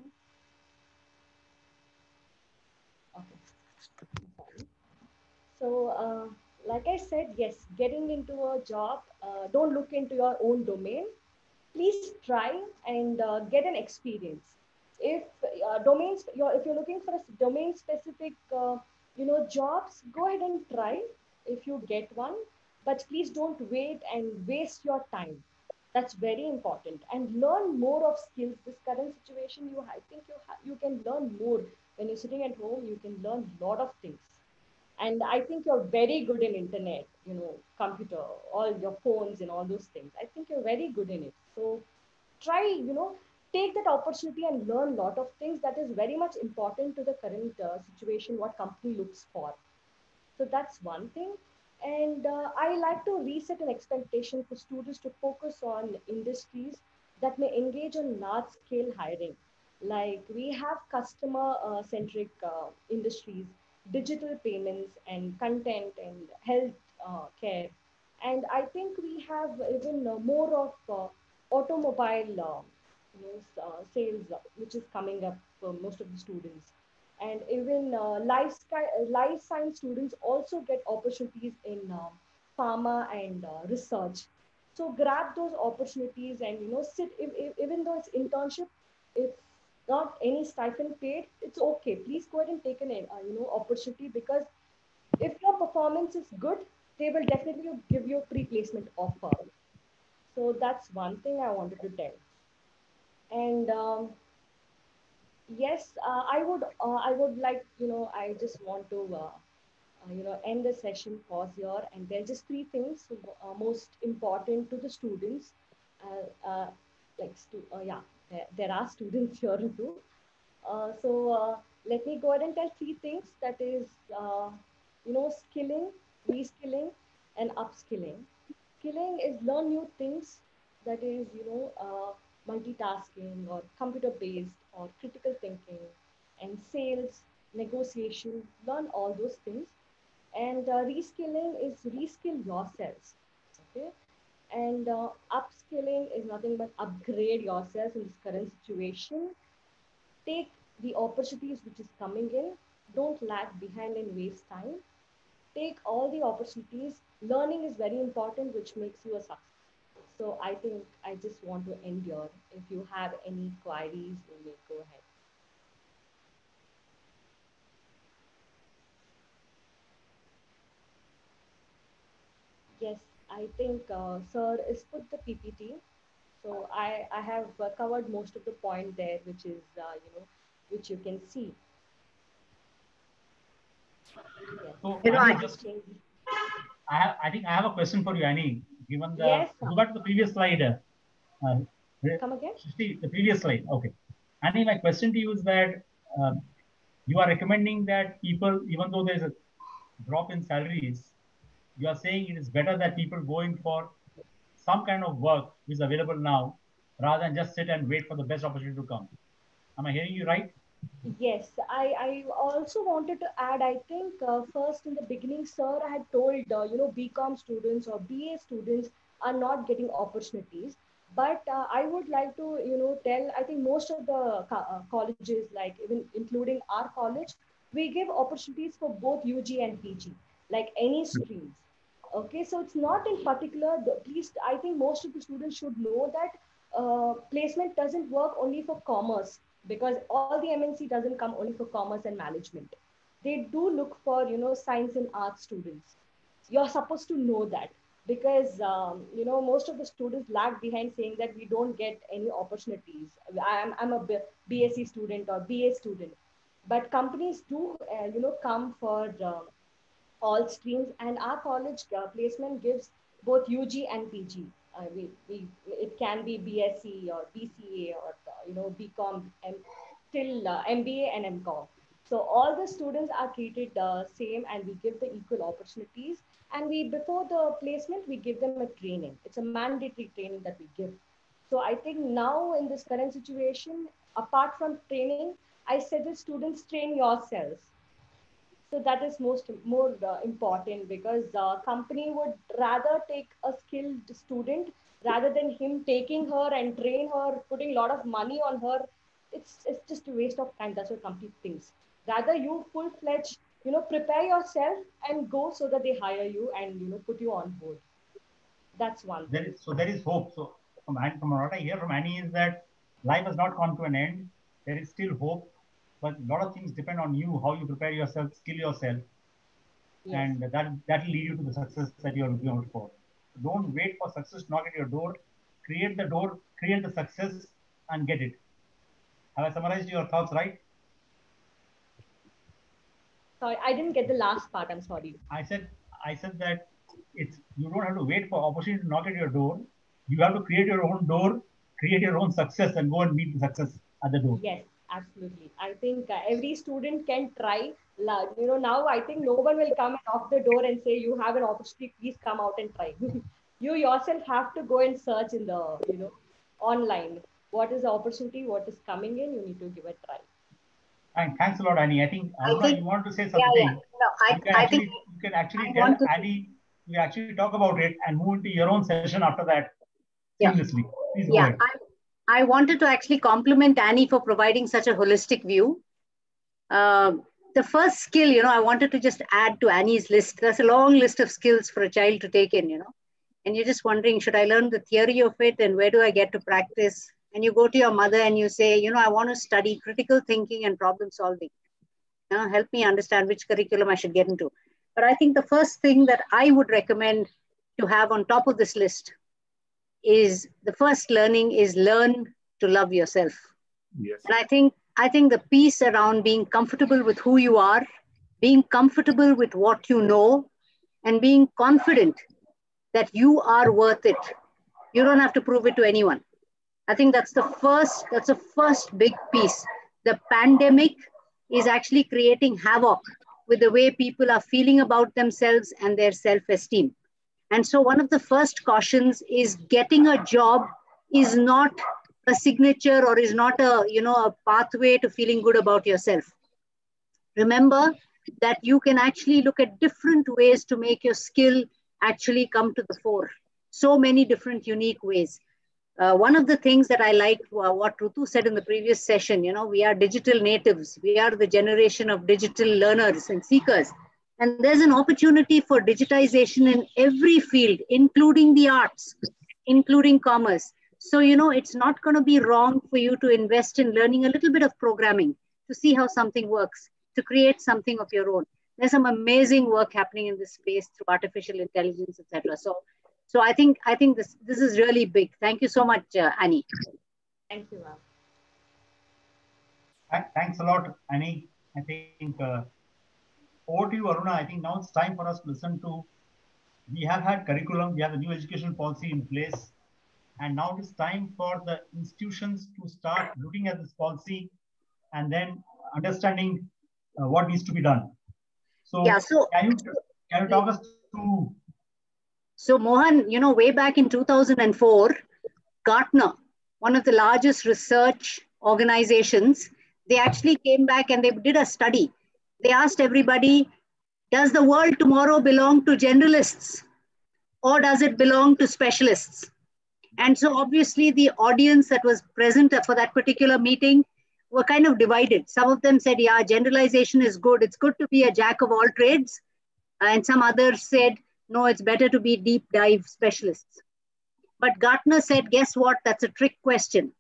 S9: Okay, sorry. So, like I said, yes, getting into a job, don't look into your own domain. Please try and get an experience. If if you're looking for a domain specific, jobs, go ahead and try if you get one. But please don't wait and waste your time. That's very important. And learn more of skills. This current situation, I think you can learn more when you're sitting at home. You can learn a lot of things. And I think you're very good in internet, computer, all your phones and all those things. I think you're very good in it. So try, take that opportunity and learn a lot of things. That is very much important to the current situation, what company looks for. So that's one thing. And I like to reset an expectation for students to focus on industries that may engage in large scale hiring. Like we have customer centric industries, digital payments and content and health care. And I think we have even more of automobile sales, which is coming up for most of the students. And even life science students also get opportunities in pharma and research. So grab those opportunities and sit. Even though it's internship, it's not any stipend paid. It's okay. Please go ahead and take an opportunity, because if your performance is good, they will definitely give you a pre-placement offer. So that's one thing I wanted to tell. And yes, I would like, I just want to, end the session, pause here. And there are just three things most important to the students. Yeah, there are students here too. Let me go ahead and tell three things. That is, skilling, reskilling, and upskilling. Skilling is learn new things. That is, multitasking or computer based or critical thinking and sales, negotiation. Learn all those things. And reskilling is reskill yourselves. Okay. And upskilling is nothing but upgrade yourself in this current situation. Take the opportunities which is coming in. Don't lag behind and waste time. Take all the opportunities. Learning is very important, which makes you a success. So I think I just want to end here. If you have any queries, you may go ahead. Yes, I think sir is put the PPT. So I have covered most of the point there, which is, which you can see. Yes.
S1: So
S8: You know,
S1: I think I have a question for you, Annie. Given the
S9: Yes,
S1: go back to the previous slide.
S9: Come again?
S1: See the previous slide. Okay, Annie, my question to you is that you are recommending that people, even though there's a drop in salaries, you are saying it is better that people going for some kind of work which is available now rather than just sit and wait for the best opportunity to come. Am I hearing you right?
S9: Yes, I also wanted to add, I think first in the beginning, sir had told, BCom students or BA students are not getting opportunities. But I would like to, tell, I think most of the colleges, like even including our college, we give opportunities for both UG and PG, like any streams. Okay, so it's not in particular, at least I think most of the students should know that placement doesn't work only for commerce, because all the MNC doesn't come only for commerce and management. They do look for, science and art students. You're supposed to know that, because, most of the students lag behind saying that we don't get any opportunities. I'm a BSc student or BA student. But companies do, come for all streams, and our college placement gives both UG and PG. It can be BSc or BCA or BCom till MBA and MCom. So all the students are treated same, and we give the equal opportunities. And we, before the placement, we give them a training. It's a mandatory training that we give. So I think now in this current situation, apart from training, I suggest students train yourselves. So that is more important, because company would rather take a skilled student rather than him taking her and train her, putting a lot of money on her. It's just a waste of time. That's what company thinks. Rather you full fledged, prepare yourself and go, so that they hire you and put you on board. That's one thing.
S1: There is hope. So from what I hear from Annie is that life has not come to an end. There is still hope, but a lot of things depend on you, how you prepare yourself, skill yourself,
S9: Yes.
S1: and that will lead you to the success that you are looking out for. Don't wait for success to knock at your door. Create the door, create the success, and get it. Have I summarized your thoughts right?
S9: Sorry, I didn't get the last part. I'm sorry.
S1: I said that you don't have to wait for opportunity to knock at your door. You have to create your own door, create your own success, and go and meet the success at the door.
S9: Yes, absolutely. I think every student can try. Now I think no one will come and knock the door and say, you have an opportunity, please come out and try. You yourself have to go and search in the, online. What is the opportunity? What is coming in? You need to give a try.
S1: Thanks a lot, Annie. I think Aruna, you want to say something?
S8: Yeah. No,
S1: you can actually tell Annie. You actually talk about it and move into your own session after that seamlessly. Please go ahead.
S8: I wanted to actually compliment Annie for providing such a holistic view. The first skill, I wanted to just add to Annie's list. There's a long list of skills for a child to take in, and you're just wondering, should I learn the theory of it, and where do I get to practice? And you go to your mother and you say, I want to study critical thinking and problem solving. Help me understand which curriculum I should get into. But I think the first thing that I would recommend to have on top of this list is the first learning is learn to love yourself.
S2: Yes.
S8: And I think the piece around being comfortable with who you are, being comfortable with what you know, and being confident that you are worth it. You don't have to prove it to anyone. I think that's the first big piece. The pandemic is actually creating havoc with the way people are feeling about themselves and their self-esteem. And so one of the first cautions is getting a job is not a signature or is not a pathway to feeling good about yourself. Remember that you can actually look at different ways to make your skill actually come to the fore. So many different unique ways. One of the things that I like what Rutu said in the previous session, we are digital natives. We are the generation of digital learners and seekers. And there's an opportunity for digitization in every field, including the arts, including commerce. So, it's not going to be wrong for you to invest in learning a little bit of programming to see how something works, to create something of your own. There's some amazing work happening in this space through artificial intelligence, etc. So I think this is really big. Thank you so much, Annie.
S9: Thank you, ma'am.
S1: Thanks a lot, Annie. I think over to you, Aruna. I think now it's time for us to listen to. We have had curriculum. We have a new education policy in place. And now it's time for the institutions to start looking at this policy and then understanding what needs to be done. So, can you talk us through?
S8: So Mohan, way back in 2004, Gartner, one of the largest research organizations, They actually came back and they did a study. They asked everybody, does the world tomorrow belong to generalists or does it belong to specialists? And so obviously the audience that was present for that particular meeting were kind of divided. Some of them said, yeah, generalization is good. It's good to be a jack of all trades. And some others said, no, it's better to be deep dive specialists. But Gartner said, guess what? That's a trick question.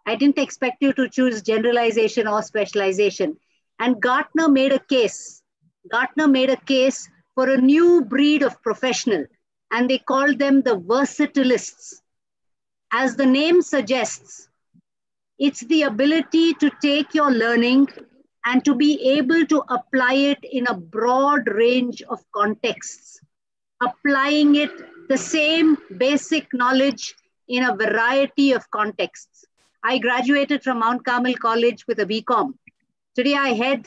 S8: I didn't expect you to choose generalization or specialization. And Gartner made a case. Gartner made a case for a new breed of professional, and they called them the versatilists. As the name suggests, it's the ability to take your learning and to be able to apply it in a broad range of contexts, applying it, the same basic knowledge in a variety of contexts. I graduated from Mount Carmel College with a BCom. Today I head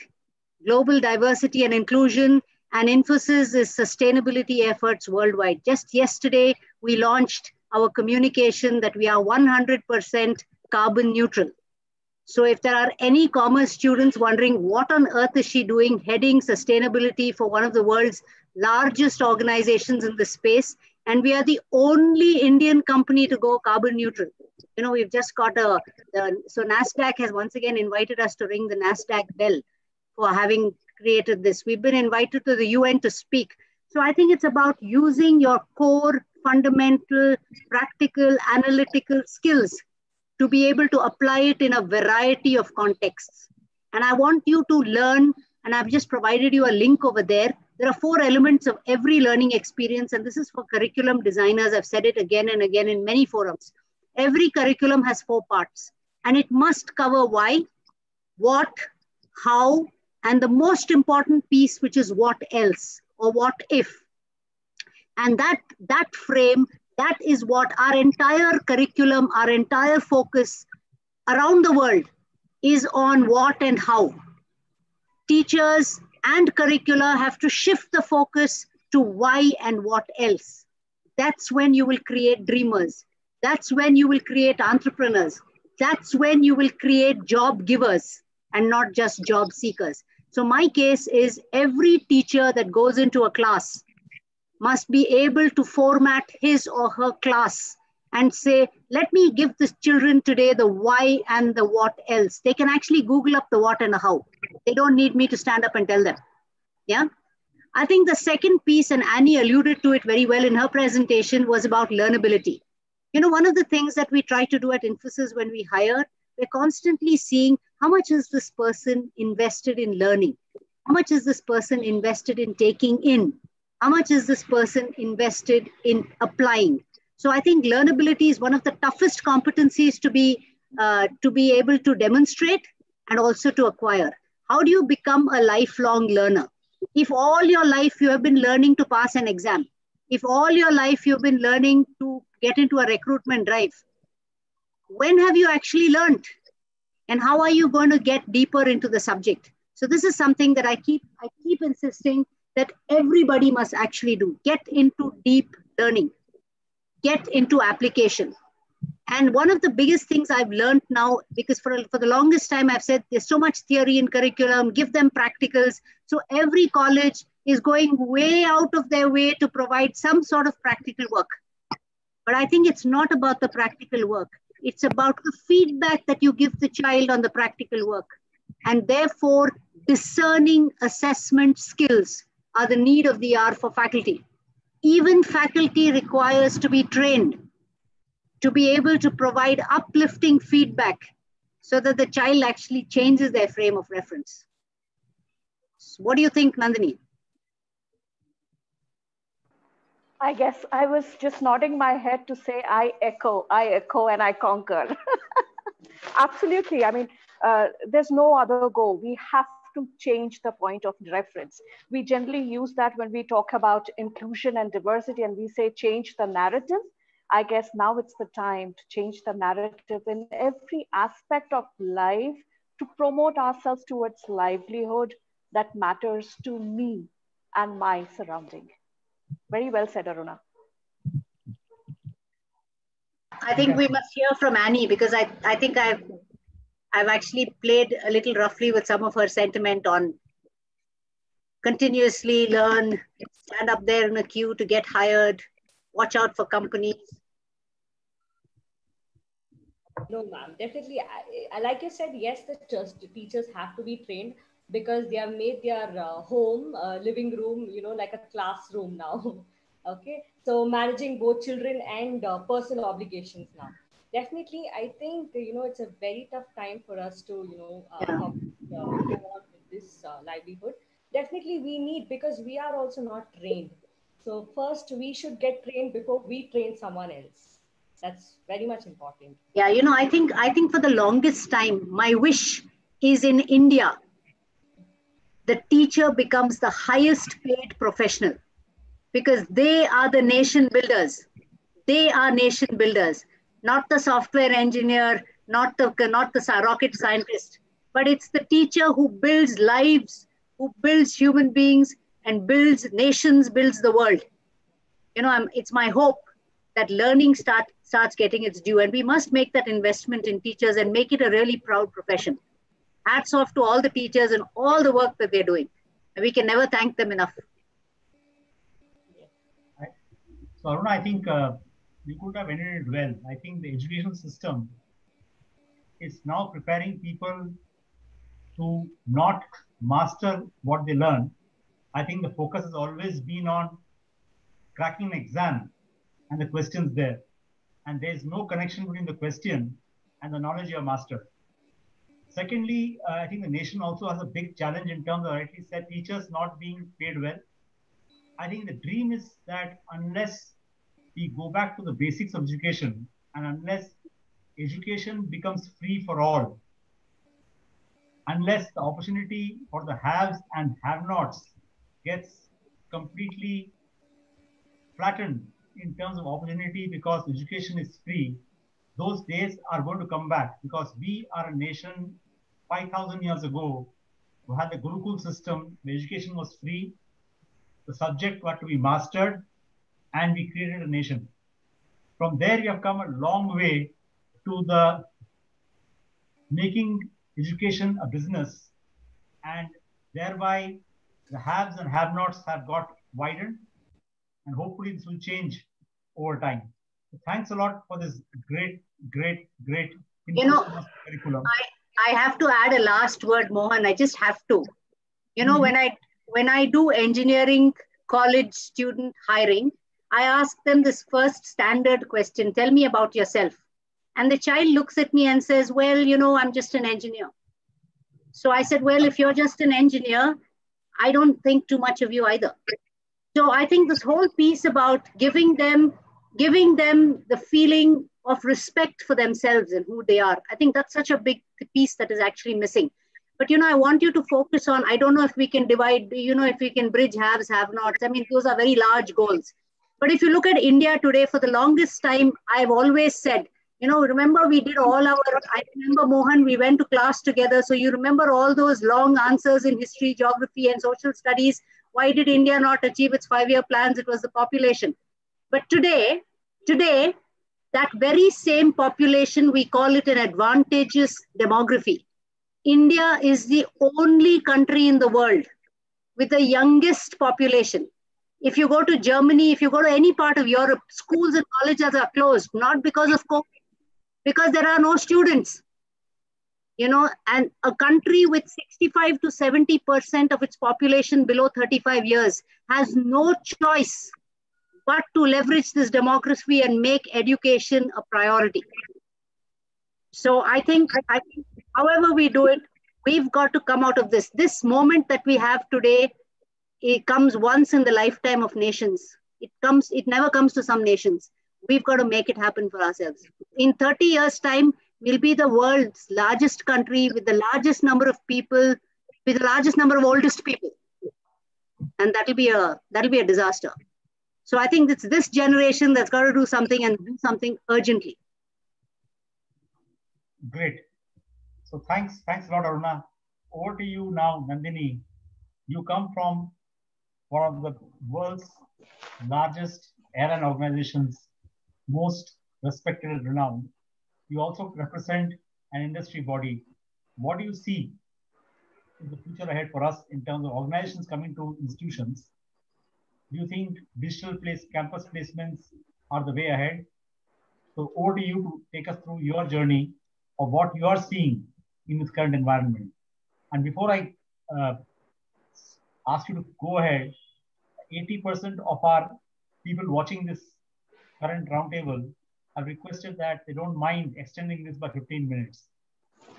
S8: global diversity and inclusion, and emphasis is sustainability efforts worldwide. Just yesterday, we launched our communication that we are 100% carbon neutral. So if there are any commerce students wondering what on earth is she doing heading sustainability for one of the world's largest organizations in this space, and we are the only Indian company to go carbon neutral. You know, we've just got so NASDAQ has once again invited us to ring the NASDAQ bell for having created this. We've been invited to the UN to speak. So I think it's about using your core, fundamental, practical, analytical skills to be able to apply it in a variety of contexts. And I want you to learn, and I've just provided you a link over there. There are 4 elements of every learning experience, and this is for curriculum designers. I've said it again and again in many forums. Every curriculum has 4 parts, and it must cover why, what, how, and the most important piece, which is what else or what if. And that frame, that is what our entire curriculum, our entire focus around the world is on what and how. Teachers and curricula have to shift the focus to why and what else. That's when you will create dreamers. That's when you will create entrepreneurs. That's when you will create job givers and not just job seekers. So my case is every teacher that goes into a class must be able to format his or her class and say, let me give the children today the why and the what else. They can actually Google up the what and the how. They don't need me to stand up and tell them. Yeah. I think the second piece, and Annie alluded to it very well in her presentation, was about learnability. You know, one of the things that we try to do at Infosys when we hire, we're constantly seeing how much is this person invested in learning? How much is this person invested in taking in? How much is this person invested in applying? So I think learnability is one of the toughest competencies to be able to demonstrate and also to acquire. How do you become a lifelong learner? If all your life you have been learning to pass an exam, if all your life you've been learning to get into a recruitment drive, when have you actually learned? And how are you going to get deeper into the subject? So this is something that I keep insisting that everybody must actually do. Get into deep learning. Get into application. And one of the biggest things I've learned now, because for the longest time I've said there's so much theory in curriculum, give them practicals. So every college is going way out of their way to provide some sort of practical work. But I think it's not about the practical work. It's about the feedback that you give the child on the practical work. And therefore, discerning assessment skills are the need of the hour for faculty. Even faculty requires to be trained to be able to provide uplifting feedback so that the child actually changes their frame of reference. So what do you think, Nandini?
S7: I guess I was just nodding my head to say, I echo, and I conquer. Absolutely. I mean, there's no other go. We have to change the point of reference. We generally use that when we talk about inclusion and diversity, and we say change the narrative. I guess now it's the time to change the narrative in every aspect of life to promote ourselves towards livelihood that matters to me and my surrounding. Very well said, Aruna.
S8: I think we must hear from Annie, because I think I've I've actually played a little roughly with some of her sentiment on continuously learn, stand up there in a queue to get hired, watch out for companies.
S9: No, ma'am. Definitely, like you said, yes, the teachers have to be trained because they have made their home, living room, like a classroom now. Okay, so managing both children and personal obligations now. Definitely, I think it's a very tough time for us to
S8: Yeah.
S9: go on with this livelihood. Definitely, we need because we are also not trained. So first, we should get trained before we train someone else. That's very much important.
S8: Yeah, I think for the longest time, my wish is in India, the teacher becomes the highest paid professional because they are the nation builders. They are nation builders, not the software engineer, not the rocket scientist, but it's the teacher who builds lives, who builds human beings, and builds nations, builds the world. It's my hope that learning starts getting its due, and we must make that investment in teachers and make it a really proud profession. Hats off to all the teachers and all the work that they're doing. We can never thank them enough.
S1: So Aruna, I think you could have ended it well. I think the education system is now preparing people to not master what they learn. I think the focus has always been on cracking an exam and the questions there. And there's no connection between the question and the knowledge you have mastered. Secondly, I think the nation also has a big challenge in terms of, rightly said, teachers not being paid well. I think the dream is that unless we go back to the basics of education and unless education becomes free for all, unless the opportunity for the haves and have-nots gets completely flattened in terms of opportunity because education is free, those days are going to come back because we are a nation 5,000 years ago who had the Gurukul system where education was free, the subject were to be mastered, and we created a nation. From there, we have come a long way to the making education a business, and thereby the haves and have-nots have got widened, and hopefully this will change over time. So thanks a lot for this great curriculum.
S8: I have to add a last word, Mohan. I just have to. When I do engineering college student hiring, I ask them this first standard question: tell me about yourself. And the child looks at me and says, well, I'm just an engineer. So I said, well, if you're just an engineer, I don't think too much of you either. So I think this whole piece about giving them the feeling of respect for themselves and who they are, I think that's such a big piece that is actually missing. But, I want you to focus on, I don't know if we can divide, if we can bridge haves, have-nots. I mean, those are very large goals. But if you look at India today, for the longest time, I've always said, remember we did I remember, Mohan, we went to class together. So you remember all those long answers in history, geography, and social studies. Why did India not achieve its 5-year plans? It was the population. But today, that very same population, we call it an advantageous demography. India is the only country in the world with the youngest population. If you go to Germany, if you go to any part of Europe, schools and colleges are closed, not because of COVID, because there are no students. And a country with 65 to 70% of its population below 35 years has no choice but to leverage this demography and make education a priority. So I think however we do it, we've got to come out of this. This moment that we have today, it comes once in the lifetime of nations. It never comes to some nations. We've got to make it happen for ourselves. In 30 years' time, we'll be the world's largest country with the largest number of people, with the largest number of oldest people. And that'll be a disaster. So I think it's this generation that's got to do something and do something urgently.
S1: Great. So thanks a lot, Aruna. Over to you now, Nandini. You come from one of the world's largest airline organizations, most respected and renowned. You also represent an industry body. what do you see in the future ahead for us in terms of organizations coming to institutions? Do you think digital campus placements are the way ahead? So over to you to take us through your journey of what you are seeing in this current environment. And before I ask you to go ahead, 80% of our people watching this current roundtable have requested that they don't mind extending this by 15 minutes.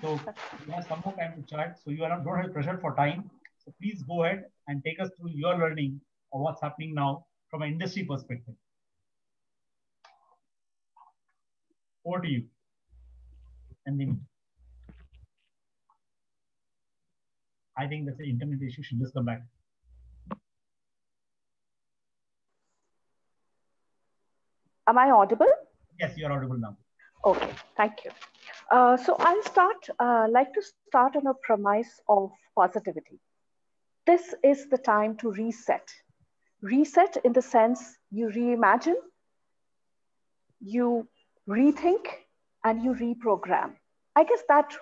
S1: So we have some more time to chat. So you don't have pressure for time. So please go ahead and take us through your learning of what's happening now from an industry perspective. Over to you. And then I think that's the internet issue. Should just come back.
S7: Am I audible?
S1: Yes, you're audible now.
S7: Okay, thank you. So I'll like to start on a premise of positivity. This is the time to reset. Reset in the sense you reimagine, you rethink, and you reprogram. I guess that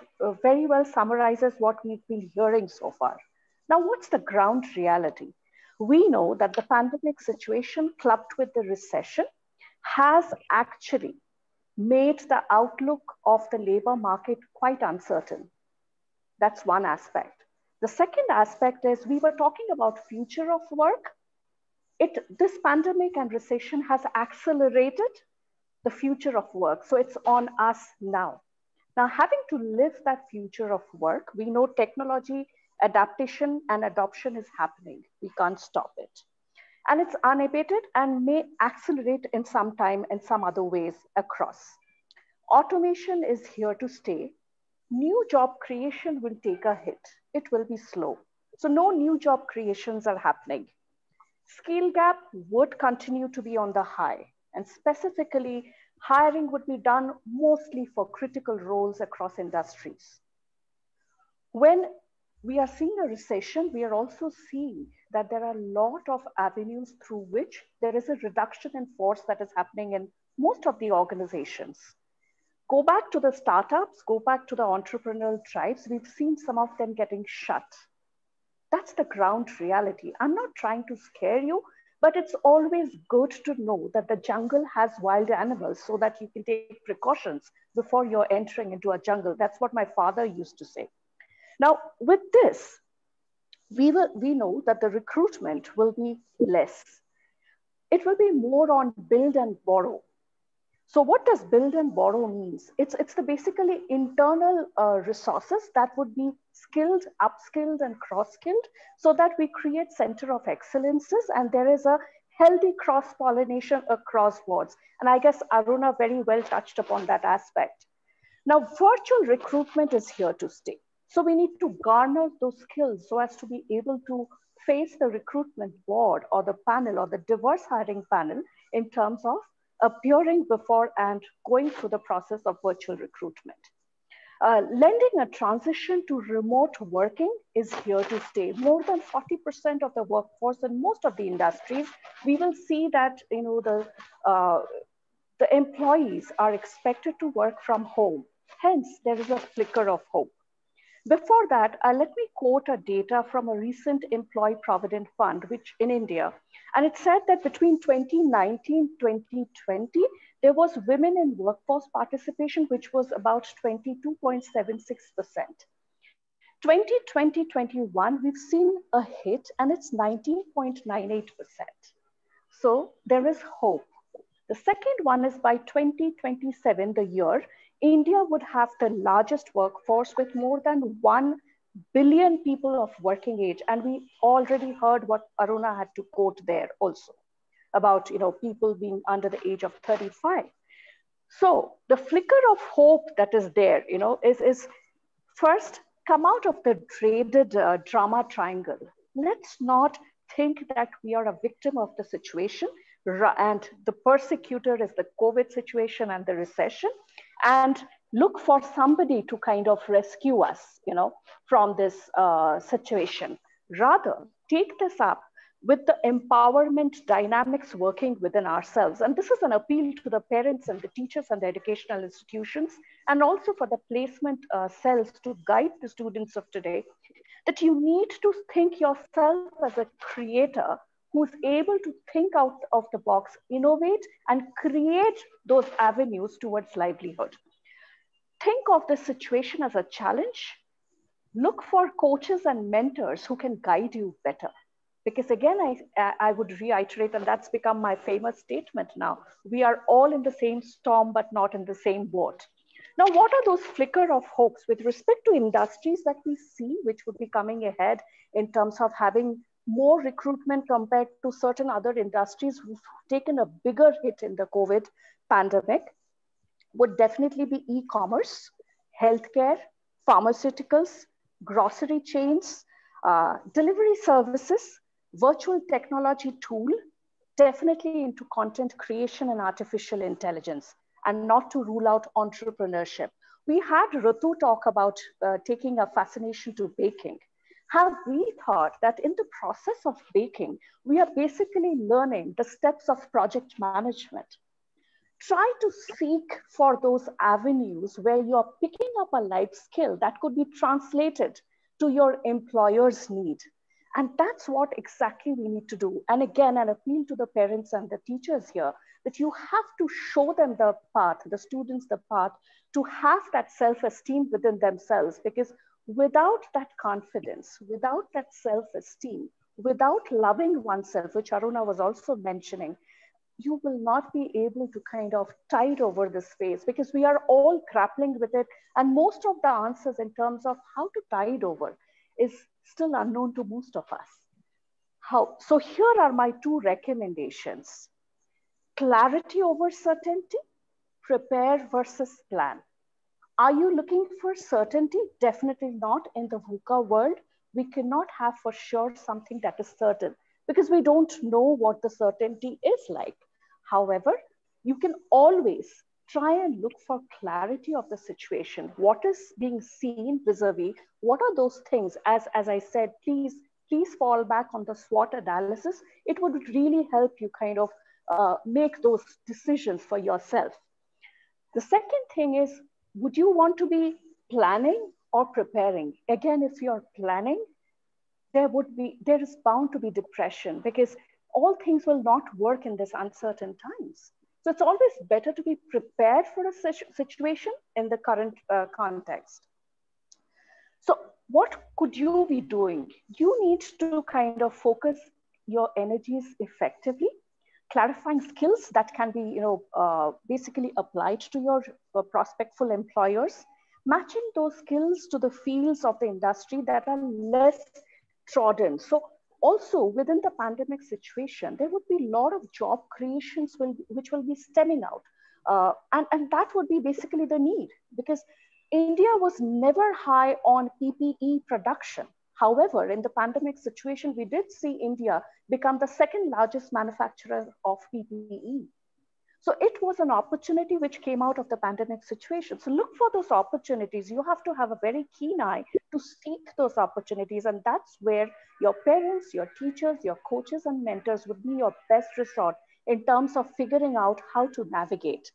S7: very well summarizes what we've been hearing so far. Now, what's the ground reality? We know that the pandemic situation clubbed with the recession has actually made the outlook of the labor market quite uncertain. That's one aspect. The second aspect is we were talking about future of work. This pandemic and recession has accelerated the future of work. So it's on us now. Now, having to live that future of work, we know technology adaptation and adoption is happening. We can't stop it. And it's unabated and may accelerate in some time and some other ways across. Automation is here to stay. New job creation will take a hit. It will be slow. So no new job creations are happening. Skill gap would continue to be on the high. And specifically, hiring would be done mostly for critical roles across industries. When we are seeing a recession, we are also seeing that there are a lot of avenues through which there is a reduction in force that is happening in most of the organizations. Go back to the startups, go back to the entrepreneurial tribes, we've seen some of them getting shut. That's the ground reality. I'm not trying to scare you, but it's always good to know that the jungle has wild animals so that you can take precautions before you're entering into a jungle. That's what my father used to say. Now, with this, we know that the recruitment will be less. It will be more on build and borrow. So what does build and borrow means? It's the basically internal resources that would be skilled, upskilled, and cross-skilled so that we create center of excellences and there is a healthy cross-pollination across boards. And I guess Aruna very well touched upon that aspect. Now, virtual recruitment is here to stay. So we need to garner those skills so as to be able to face the recruitment board or the panel or the diverse hiring panel in terms of appearing before and going through the process of virtual recruitment. Lending a transition to remote working is here to stay. More than 40% of the workforce in most of the industries, we will see that the employees are expected to work from home. Hence, there is a flicker of hope. Before that, let me quote a data from a recent Employee Provident Fund, which in India, and it said that between 2019 2020, there was women in workforce participation, which was about 22.76%. 2020-21, we've seen a hit and it's 19.98%. So there is hope. The second one is by 2027, the year, India would have the largest workforce with more than 1 billion people of working age. And we already heard what Aruna had to quote there also about people being under the age of 35. So the flicker of hope that is there, is first come out of the dreaded drama triangle. Let's not think that we are a victim of the situation and the persecutor is the COVID situation and the recession, and look for somebody to kind of rescue us, from this situation. Rather, take this up with the empowerment dynamics working within ourselves. And this is an appeal to the parents and the teachers and the educational institutions, and also for the placement cells to guide the students of today, that you need to think yourself as a creator who's able to think out of the box, innovate, and create those avenues towards livelihood. Think of the situation as a challenge. Look for coaches and mentors who can guide you better. Because again, I would reiterate, and that's become my famous statement now, we are all in the same storm, but not in the same boat. Now, what are those flicker of hopes with respect to industries that we see, which would be coming ahead in terms of having more recruitment compared to certain other industries who've taken a bigger hit in the COVID pandemic? Would definitely be e-commerce, healthcare, pharmaceuticals, grocery chains, delivery services, virtual technology tool, definitely into content creation and artificial intelligence, and not to rule out entrepreneurship. We had Ritu talk about taking a fascination to baking. Have we thought that in the process of baking, we are basically learning the steps of project management? Try to seek for those avenues where you're picking up a life skill that could be translated to your employer's need. And that's what exactly we need to do. And again, an appeal to the parents and the teachers here, that you have to show them the path, the students the path, to have that self-esteem within themselves. Because without that confidence, without that self-esteem, without loving oneself, which Aruna was also mentioning, you will not be able to kind of tide over this phase, because we are all grappling with it. And most of the answers in terms of how to tide over is still unknown to most of us. So here are my two recommendations. Clarity over certainty, prepare versus plan. Are you looking for certainty? Definitely not. In the VUCA world, we cannot have for sure something that is certain, because we don't know what the certainty is like. However, you can always try and look for clarity of the situation. What is being seen vis-a-vis? What are those things? As I said, please fall back on the SWOT analysis. It would really help you kind of make those decisions for yourself. The second thing is, would you want to be planning or preparing? Again, if you're planning, there is bound to be depression, because all things will not work in this uncertain times. So it's always better to be prepared for a situation in the current context. So what could you be doing? You need to kind of focus your energies effectively, clarifying skills that can be basically applied to your prospectful employers, matching those skills to the fields of the industry that are less trodden. So also within the pandemic situation, there would be a lot of job creations which will be stemming out. And that would be basically the need, because India was never high on PPE production. However, in the pandemic situation, we did see India become the second largest manufacturer of PPE. So it was an opportunity which came out of the pandemic situation. So look for those opportunities. You have to have a very keen eye to seek those opportunities. And that's where your parents, your teachers, your coaches and mentors would be your best resort in terms of figuring out how to navigate.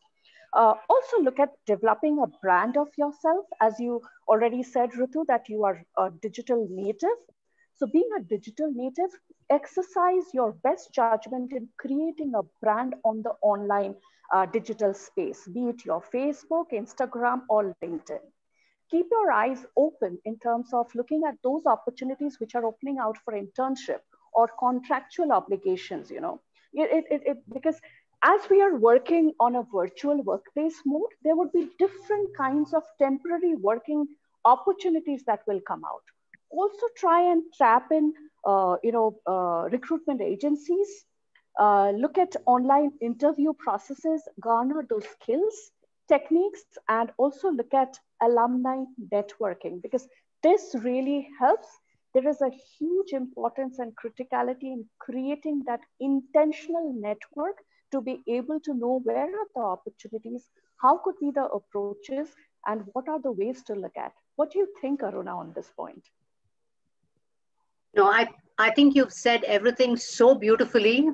S7: Also look at developing a brand of yourself. As you already said, Ritu, that you are a digital native. So being a digital native, exercise your best judgment in creating a brand on the online digital space, be it your Facebook, Instagram, or LinkedIn. Keep your eyes open in terms of looking at those opportunities which are opening out for internship or contractual obligations, because as we are working on a virtual workplace mode, there would be different kinds of temporary working opportunities that will come out. Also try and tap in, recruitment agencies, look at online interview processes, garner those skills, techniques, and also look at alumni networking, because this really helps. There is a huge importance and criticality in creating that intentional network to be able to know where are the opportunities, how could be the approaches, and what are the ways to look at. What do you think, Aruna, on this point?
S8: No, I think you've said everything so beautifully.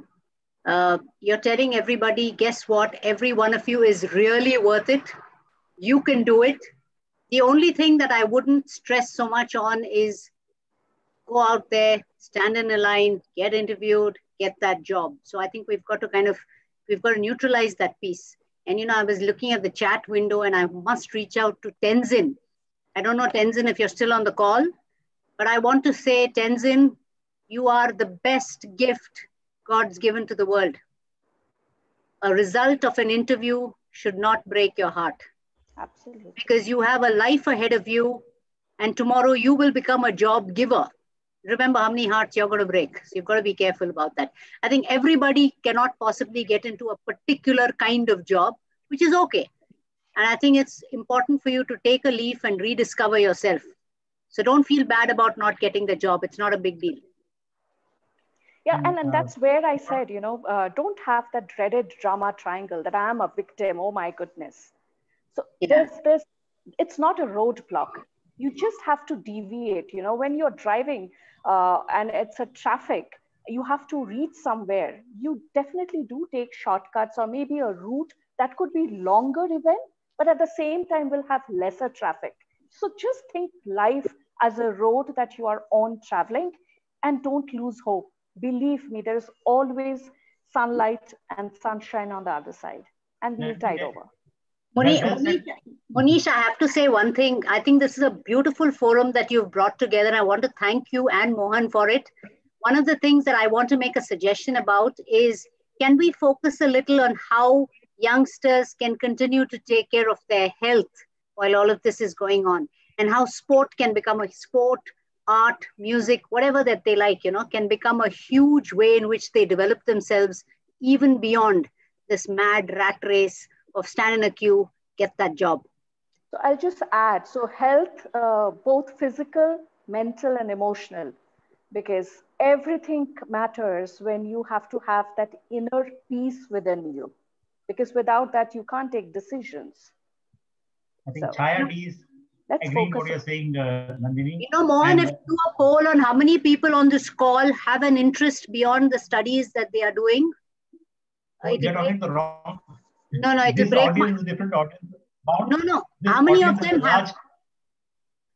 S8: You're telling everybody, guess what? Every one of you is really worth it. You can do it. The only thing that I wouldn't stress so much on is go out there, stand in a line, get interviewed, get that job. So I think we've got to neutralize that piece. And, I was looking at the chat window and I must reach out to Tenzin. I don't know, Tenzin, if you're still on the call, but I want to say, Tenzin, you are the best gift God's given to the world. A result of an interview should not break your heart.
S7: Absolutely.
S8: Because you have a life ahead of you, and tomorrow you will become a job giver. Remember how many hearts you're going to break. So you've got to be careful about that. I think everybody cannot possibly get into a particular kind of job, which is okay. And I think it's important for you to take a leaf and rediscover yourself. So don't feel bad about not getting the job. It's not a big deal.
S7: Yeah, and that's where I said, don't have that dreaded drama triangle that I am a victim. Oh my goodness. So it's not a roadblock. You just have to deviate. When you're driving and it's a traffic, you have to reach somewhere. You definitely do take shortcuts or maybe a route that could be longer even, but at the same time will have lesser traffic. So just think life as a road that you are on traveling, and don't lose hope. Believe me, there is always sunlight and sunshine on the other side, and we'll tide over.
S8: Monisha, I have to say one thing. I think this is a beautiful forum that you've brought together. I want to thank you and Mohan for it. One of the things that I want to make a suggestion about is, can we focus a little on how youngsters can continue to take care of their health while all of this is going on, and how sport can become a sport, art, music, whatever that they like, can become a huge way in which they develop themselves even beyond this mad rat race of stand in a queue, get that job.
S7: So I'll just add, so health, both physical, mental, and emotional, because everything matters when you have to have that inner peace within you, because without that, you can't take decisions.
S1: I think Chaya D is agreeing what you're saying, Nandini.
S8: Mohan, if you do a poll on how many people on this call have an interest beyond the studies that they are doing.
S1: You're talking the wrong.
S8: No, it will break
S1: audience is a different audience.
S8: No. How many of them have?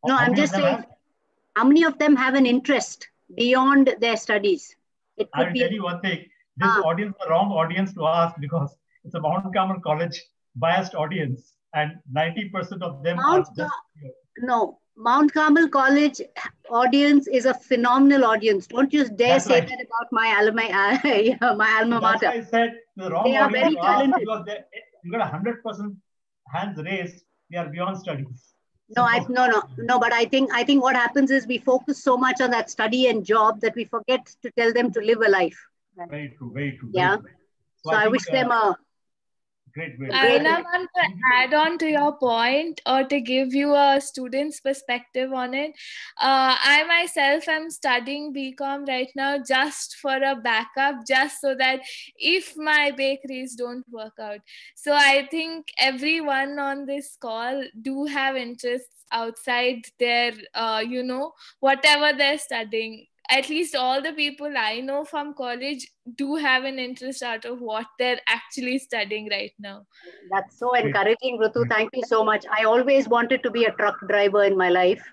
S8: No, I'm just saying, how many of them have an interest beyond their studies?
S1: I'll tell you one thing. This audience is the wrong audience to ask, because it's a Mount Carmel College biased audience, and 90% of them are just...
S8: No, Mount Carmel College audience is a phenomenal audience. Don't you dare say that about my alma mater.
S1: That's why I said the wrong audience to ask, because you got 100% hands raised. They are beyond studies.
S8: No, but I think what happens is we focus so much on that study and job that we forget to tell them to live a life.
S1: Very true, very true.
S8: Yeah.
S1: Very true.
S8: So I wish them a
S1: great.
S6: I want to add on to your point, or to give you a student's perspective on it. I myself am studying BCom right now just for a backup, just so that if my bakeries don't work out. So I think everyone on this call do have interests outside their, whatever they're studying. At least all the people I know from college do have an interest out of what they're actually studying right now.
S8: That's so encouraging, Rutu. Thank you so much. I always wanted to be a truck driver in my life.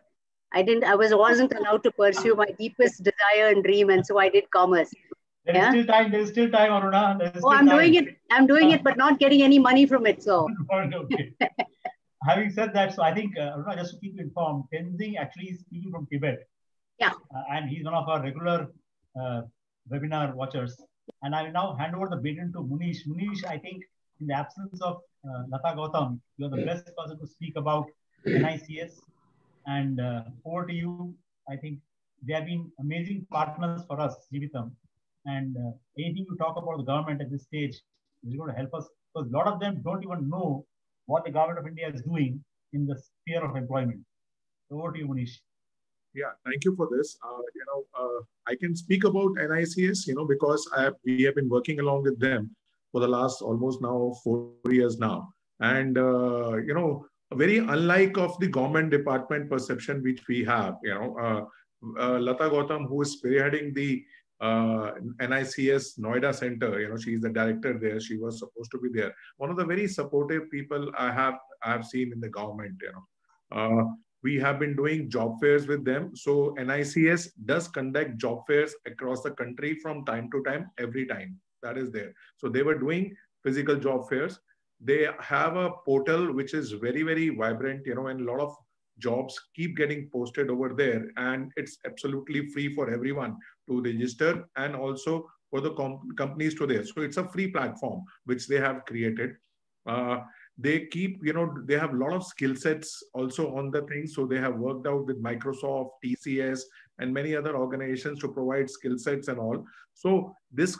S8: I wasn't allowed to pursue my deepest desire and dream, and so I did commerce.
S1: There is still time, Aruna.
S8: I'm doing it, but not getting any money from it. So.
S1: Okay. Having said that, so I think, Aruna, just to keep you informed, Tenzin actually is speaking from Tibet.
S8: Yeah.
S1: And he's one of our regular webinar watchers. And I will now hand over the baton to Munish. Munish, I think in the absence of Lata Gautam, you're the best person to speak about NICS. And over to you. I think they have been amazing partners for us, Jeevitam. And anything you talk about the government at this stage is going to help us, because a lot of them don't even know what the government of India is doing in the sphere of employment. So over to you, Munish.
S2: Yeah, thank you for this. I can speak about NICS, because we have been working along with them for the last almost now 4 years now. And, very unlike of the government department perception which we have, Lata Gautam, who is spearheading the NICS Noida Center. She is the director there. She was supposed to be there. One of the very supportive people I have seen in the government. We have been doing job fairs with them. So NICS does conduct job fairs across the country from time to time, every time. That is there. So they were doing physical job fairs. They have a portal which is very, very vibrant, and a lot of jobs keep getting posted over there. And it's absolutely free for everyone to register and also for the companies to there. So it's a free platform which they have created. They keep, they have a lot of skill sets also on the thing. So they have worked out with Microsoft, TCS, and many other organizations to provide skill sets and all. So this,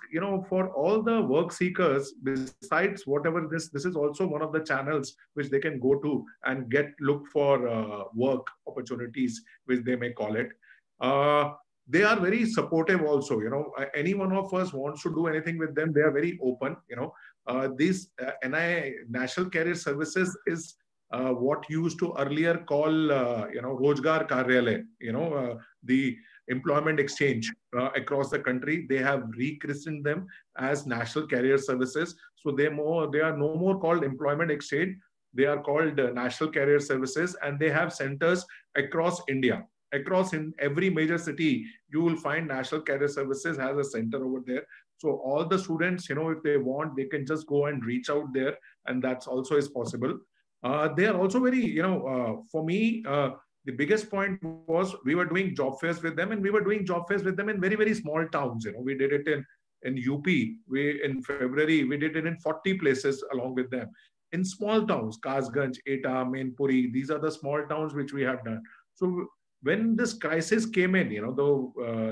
S2: for all the work seekers, besides whatever this is also one of the channels which they can go to and look for work opportunities, which they may call it. They are very supportive also. Any one of us wants to do anything with them, they are very open. This National Career Services is what used to earlier call, Rojgar Karyalay, the employment exchange across the country. They have rechristened them as National Career Services. So they are no more called employment exchange. They are called National Career Services, and they have centers across India. Across in every major city, you will find National Career Services has a center over there. So all the students, if they want, they can just go and reach out there, and that's also is possible. They are also very, for me, the biggest point was we were doing job fairs with them, and we were doing job fairs with them in very, very small towns. We did it in UP. In February, we did it in 40 places along with them. In small towns, Kasganj, Eta, Mainpuri, these are the small towns which we have done. So when this crisis came in,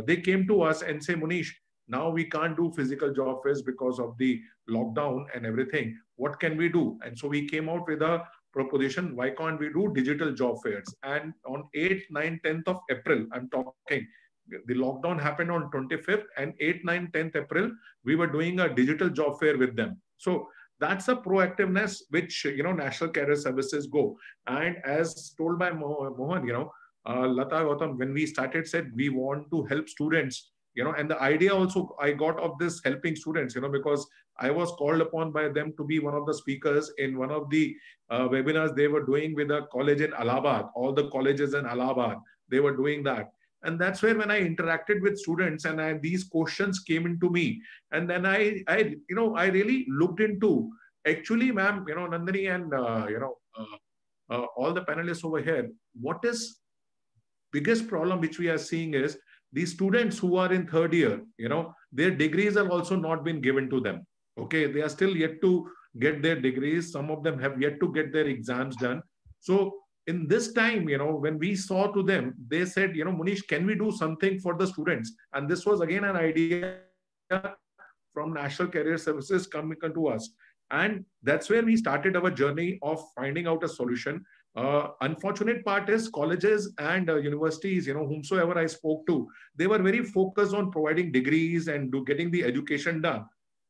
S2: they came to us and say, Munish, now we can't do physical job fairs because of the lockdown and everything. What can we do? And so we came out with a proposition, why can't we do digital job fairs? And on 8th, 9th, 10th of April, I'm talking, the lockdown happened on 25th, and 8th, 9th, 10th April, we were doing a digital job fair with them. So that's a proactiveness which, National Career Services go. And as told by Mohan, Lata Gautam, when we started, said we want to help students, and the idea also I got of this helping students, because I was called upon by them to be one of the speakers in one of the webinars they were doing with a college in Allahabad, all the colleges in Allahabad, they were doing that. And that's where when I interacted with students and these questions came into me. And then I really looked into, actually, ma'am, Nandini and, all the panelists over here, what is biggest problem which we are seeing is these students who are in third year, their degrees have also not been given to them. Okay, they are still yet to get their degrees. Some of them have yet to get their exams done. So in this time, when we saw to them, they said, Munish, can we do something for the students? And this was again an idea from National Career Services coming to us. And that's where we started our journey of finding out a solution. Unfortunate part is colleges and universities, whomsoever I spoke to, they were very focused on providing degrees and getting the education done.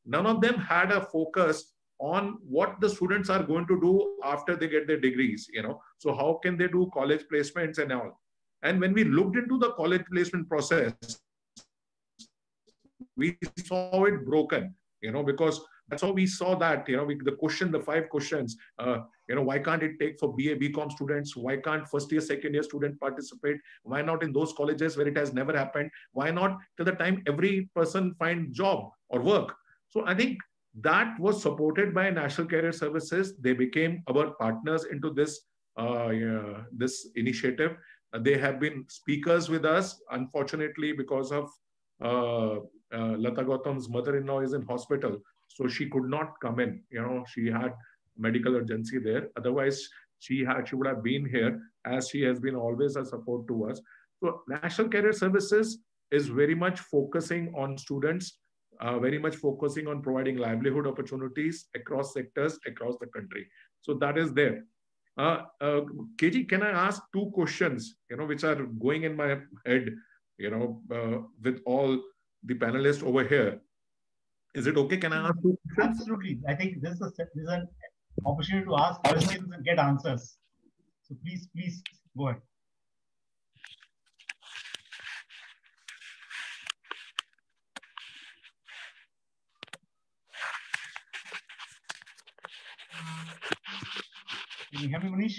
S2: None of them had a focus on what the students are going to do after they get their degrees, So how can they do college placements and all? And when we looked into the college placement process, we saw it broken, because that's how we saw that, the 5 questions, why can't it take for BA, BCom students? Why can't first year, second year student participate? Why not in those colleges where it has never happened? Why not till the time every person find job or work? So I think that was supported by National Career Services. They became our partners into this, this initiative. They have been speakers with us. Unfortunately, because of Lata Gautam's mother-in-law is in hospital, so she could not come in. She had medical urgency there. Otherwise, she would have been here, as she has been always a support to us. So National Career Services is very much focusing on students, very much focusing on providing livelihood opportunities across sectors, across the country. So that is there. KG, can I ask 2 questions, which are going in my head, with all the panelists over here? Is it okay? Can I ask 2 questions?
S1: Absolutely. I think this is an opportunity to ask questions and get answers. So please go ahead. Can you hear me, Manish?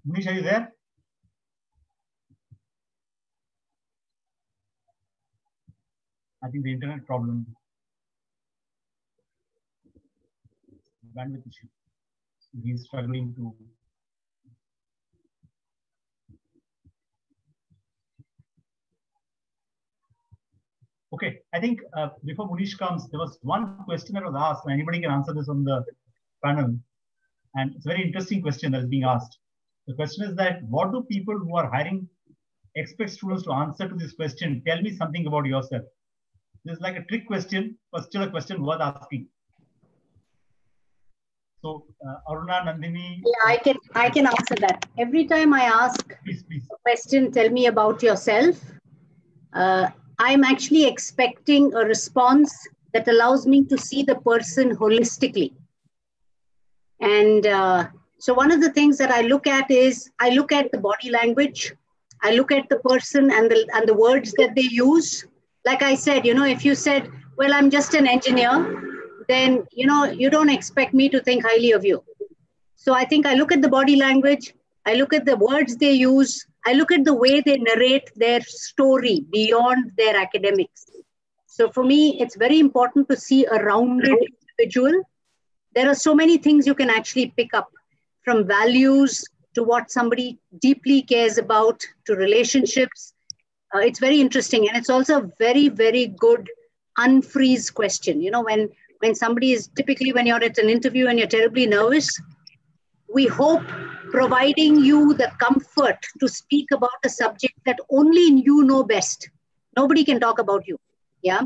S1: Manish, are you there? I think the internet problem, bandwidth issue. He's struggling to. Okay, I think before Manish comes, there was one question that was asked, and anybody can answer this on the panel. And it's a very interesting question that is being asked. The question is that, what do people who are hiring expect students to answer to this question? Tell me something about yourself. This is like a trick question, but still a question worth asking. So, Aruna, Nandini.
S8: Yeah, I can answer that. Every time I ask
S1: please.
S8: a question, tell me about yourself, I'm actually expecting a response that allows me to see the person holistically. And so one of the things that I look at is, I look at the body language, I look at the person and the words that they use. Like I said, if you said, well, I'm just an engineer, then, you don't expect me to think highly of you. So I think I look at the body language, I look at the words they use, I look at the way they narrate their story beyond their academics. So for me, it's very important to see a rounded individual. There are so many things you can actually pick up, from values to what somebody deeply cares about, to relationships. It's very interesting. And it's also a very, very good unfreeze question. When somebody is, typically when you're at an interview and you're terribly nervous, we hope providing you the comfort to speak about a subject that only you know best. Nobody can talk about you. Yeah.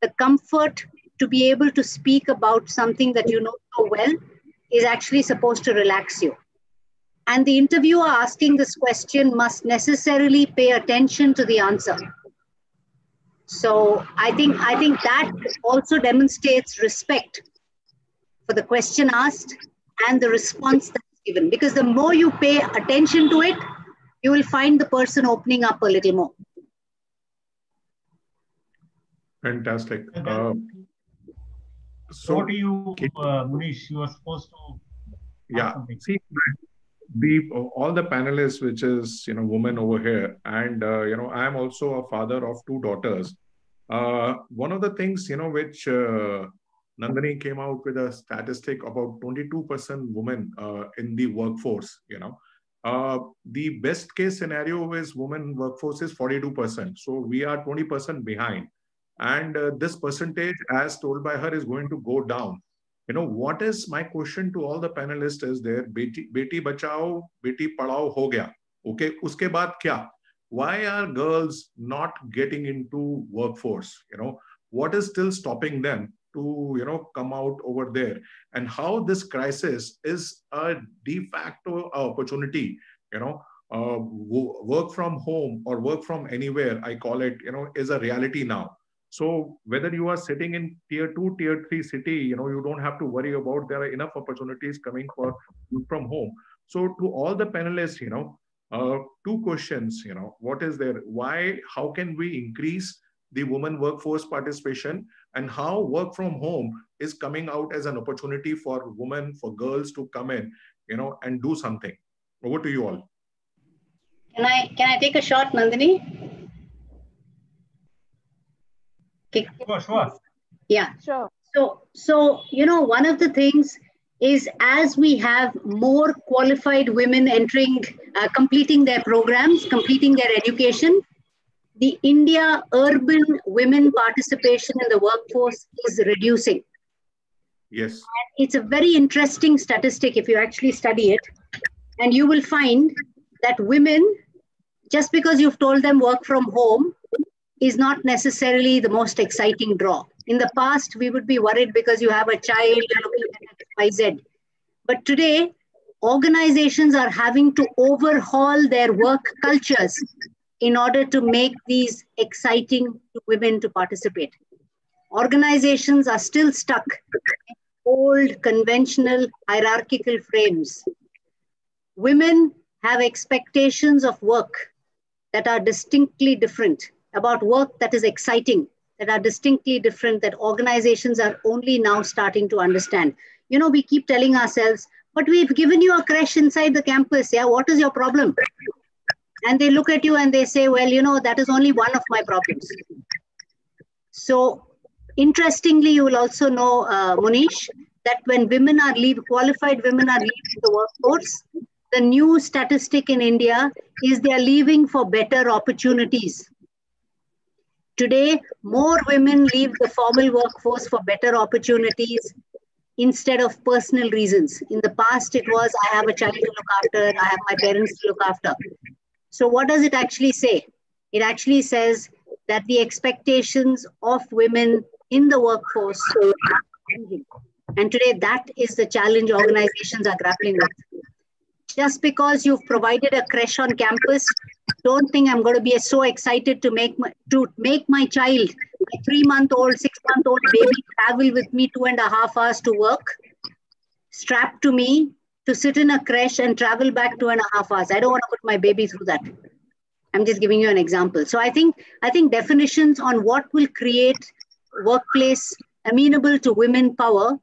S8: The comfort to be able to speak about something that you know so well is actually supposed to relax you. And the interviewer asking this question must necessarily pay attention to the answer. So I think that also demonstrates respect for the question asked and the response that's given. Because the more you pay attention to it, you will find the person opening up a little more.
S2: Fantastic.
S1: So what do you, Munish, you are supposed to
S2: yeah, see, all the panelists, which is, women over here, and, I am also a father of 2 daughters. One of the things, which Nandini came out with a statistic about 22% women in the workforce, the best case scenario is women workforce is 42%. So we are 20% behind. And this percentage, as told by her, is going to go down. What is my question to all the panelists is there, beti bachao, beti padhao ho gaya. Okay, uske baad kya? Why are girls not getting into workforce? What is still stopping them to, come out over there? And how this crisis is a de facto opportunity, work from home or work from anywhere, I call it, is a reality now. So whether you are sitting in tier 2, tier 3 city, you don't have to worry about, there are enough opportunities coming for you from home. So to all the panelists, 2 questions, what is there? Why, how can we increase the women workforce participation, and how work from home is coming out as an opportunity for women, for girls to come in, and do something? Over to you all.
S8: Can I take a shot, Nandini?
S1: Sure.
S8: Yeah.
S7: Sure.
S8: So, one of the things is, as we have more qualified women completing their programs, completing their education, the India urban women participation in the workforce is reducing.
S2: Yes.
S8: And it's a very interesting statistic if you actually study it. And you will find that women, just because you've told them work from home, is not necessarily the most exciting draw. In the past, we would be worried because you have a child, you're looking at XYZ. But today, organizations are having to overhaul their work cultures in order to make these exciting to women to participate. Organizations are still stuck in old, conventional, hierarchical frames. Women have expectations of work that are distinctly different, about work that is exciting, that are distinctly different, that organizations are only now starting to understand. You know, we keep telling ourselves, but we've given you a creche inside the campus. Yeah, what is your problem? And they look at you and they say, well, you know, that is only one of my problems. So interestingly, you will also know, Munish, that when women are qualified women are leaving the workforce, the new statistic in India is they are leaving for better opportunities. Today, more women leave the formal workforce for better opportunities instead of personal reasons. In the past, it was, I have a child to look after, I have my parents to look after. So what does it actually say? It actually says that the expectations of women in the workforce are changing. And today, that is the challenge organizations are grappling with. Just because you've provided a creche on campus, don't think I'm going to be so excited to make my child, my 3-month-old, 6-month-old baby, travel with me 2.5 hours to work, strapped to me, to sit in a creche and travel back 2.5 hours. I don't want to put my baby through that. I'm just giving you an example. So I think definitions on what will create workplace amenable to women power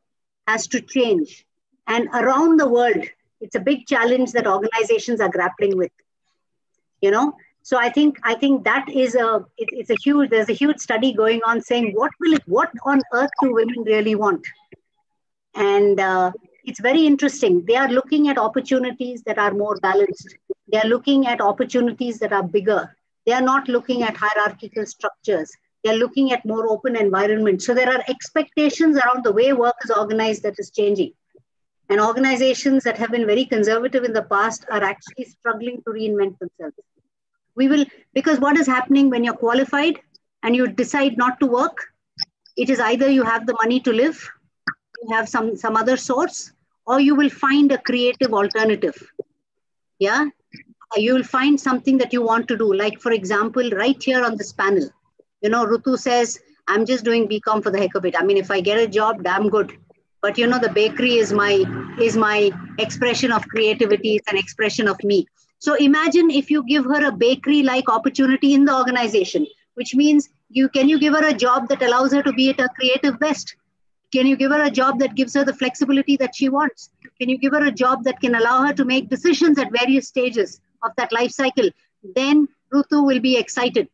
S8: has to change. And around the world, it's a big challenge that organizations are grappling with. You know, so I think that is there's a huge study going on saying what on earth do women really want? And it's very interesting. They are looking at opportunities that are more balanced. They are looking at opportunities that are bigger. They are not looking at hierarchical structures. They are looking at more open environments. So there are expectations around the way work is organized that is changing. And organizations that have been very conservative in the past are actually struggling to reinvent themselves. Because what is happening when you're qualified and you decide not to work, it is either you have the money to live, you have some other source, or you will find a creative alternative. Yeah, you will find something that you want to do. Like, for example, right here on this panel, you know, Rutu says, I'm just doing BCom for the heck of it. I mean, if I get a job, damn good. But you know, the bakery is my expression of creativity. It's an expression of me. So imagine if you give her a bakery-like opportunity in the organization, which means can you give her a job that allows her to be at her creative best? Can you give her a job that gives her the flexibility that she wants? Can you give her a job that can allow her to make decisions at various stages of that life cycle? Then Rutu will be excited.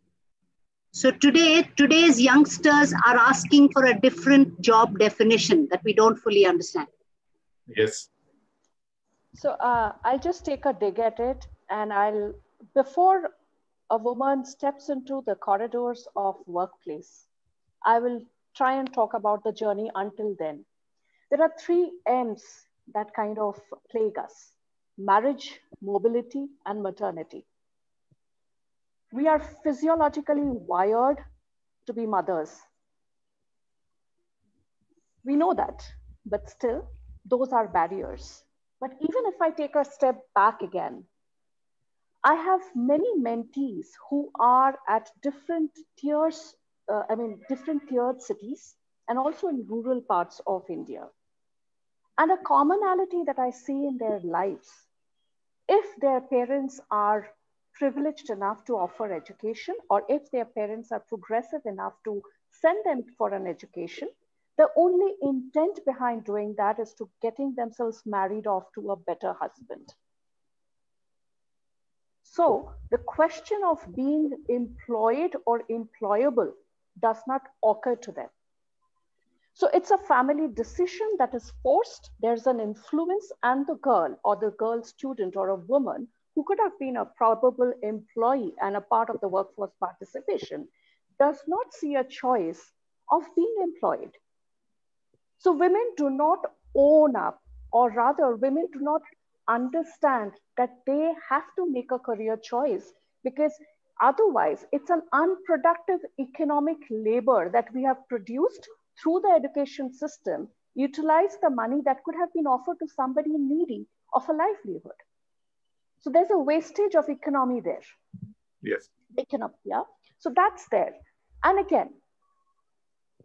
S8: So today's youngsters are asking for a different job definition that we don't fully understand.
S2: Yes.
S7: So I'll just take a dig at it, and before a woman steps into the corridors of workplace, I will try and talk about the journey until then. There are 3 M's that kind of plague us: marriage, mobility, and maternity. We are physiologically wired to be mothers. We know that, but still, those are barriers. But even if I take a step back again, I have many mentees who are at different tiers, different tiered cities, and also in rural parts of India. And a commonality that I see in their lives, if their parents are privileged enough to offer education, or if their parents are progressive enough to send them for an education, the only intent behind doing that is to getting themselves married off to a better husband. So the question of being employed or employable does not occur to them. So it's a family decision that is forced. There's an influence, and the girl or the girl student or a woman who could have been a probable employee and a part of the workforce participation does not see a choice of being employed. So women do not own up, or rather women do not understand that they have to make a career choice, because otherwise it's an unproductive economic labor that we have produced through the education system, utilize the money that could have been offered to somebody needy of a livelihood. So there's a wastage of economy there.
S2: Yes.
S7: Yeah. So that's there. And again,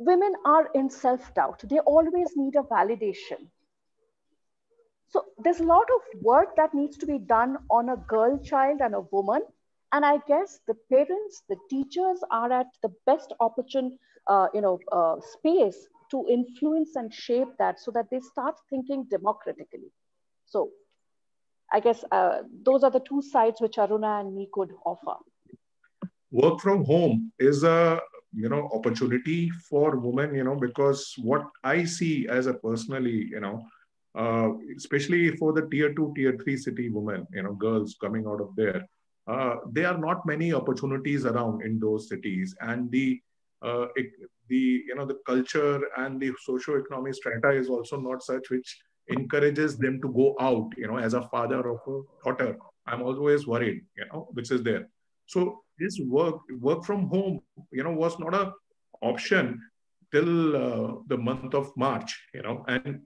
S7: women are in self-doubt. They always need a validation. So there's a lot of work that needs to be done on a girl child and a woman. And I guess the parents, the teachers are at the best opportune, space to influence and shape that so that they start thinking democratically. So I guess those are the two sides which Aruna and me could offer.
S2: Work from home is a opportunity for women, because what I see as a personally, especially for the tier 2, tier 3 city women, girls coming out of there, there are not many opportunities around in those cities, and the culture and the socio-economic strata is also not such which encourages them to go out. As a father of a daughter, I'm always worried, which is there. So this work from home, was not an option till the month of March, and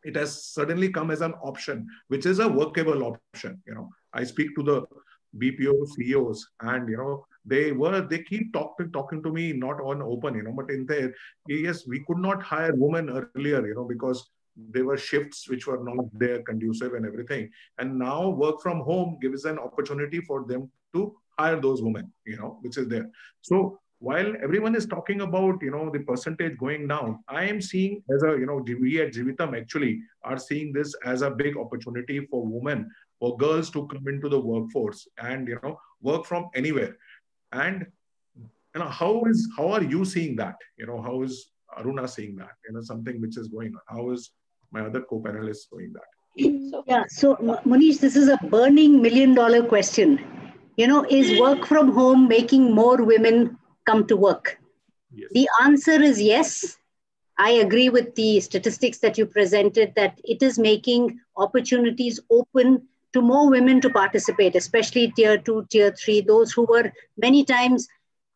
S2: it has suddenly come as an option, which is a workable option. I speak to the BPO CEOs, and they keep talking to me, not on open, but in there, yes, we could not hire women earlier, because there were shifts which were not there conducive and everything. And now work from home gives an opportunity for them to hire those women, which is there. So while everyone is talking about, the percentage going down, I am seeing as a, we at Jeevitam actually are seeing this as a big opportunity for women, for girls to come into the workforce and, work from anywhere. And, how are you seeing that? How is Aruna seeing that? Something which is going on. How is my other co-panelists doing that?
S8: Yeah, so Manish, this is a burning $1 million question. Is work from home making more women come to work? Yes. The answer is yes. I agree with the statistics that you presented that it is making opportunities open to more women to participate, especially tier 2, tier 3, those who were many times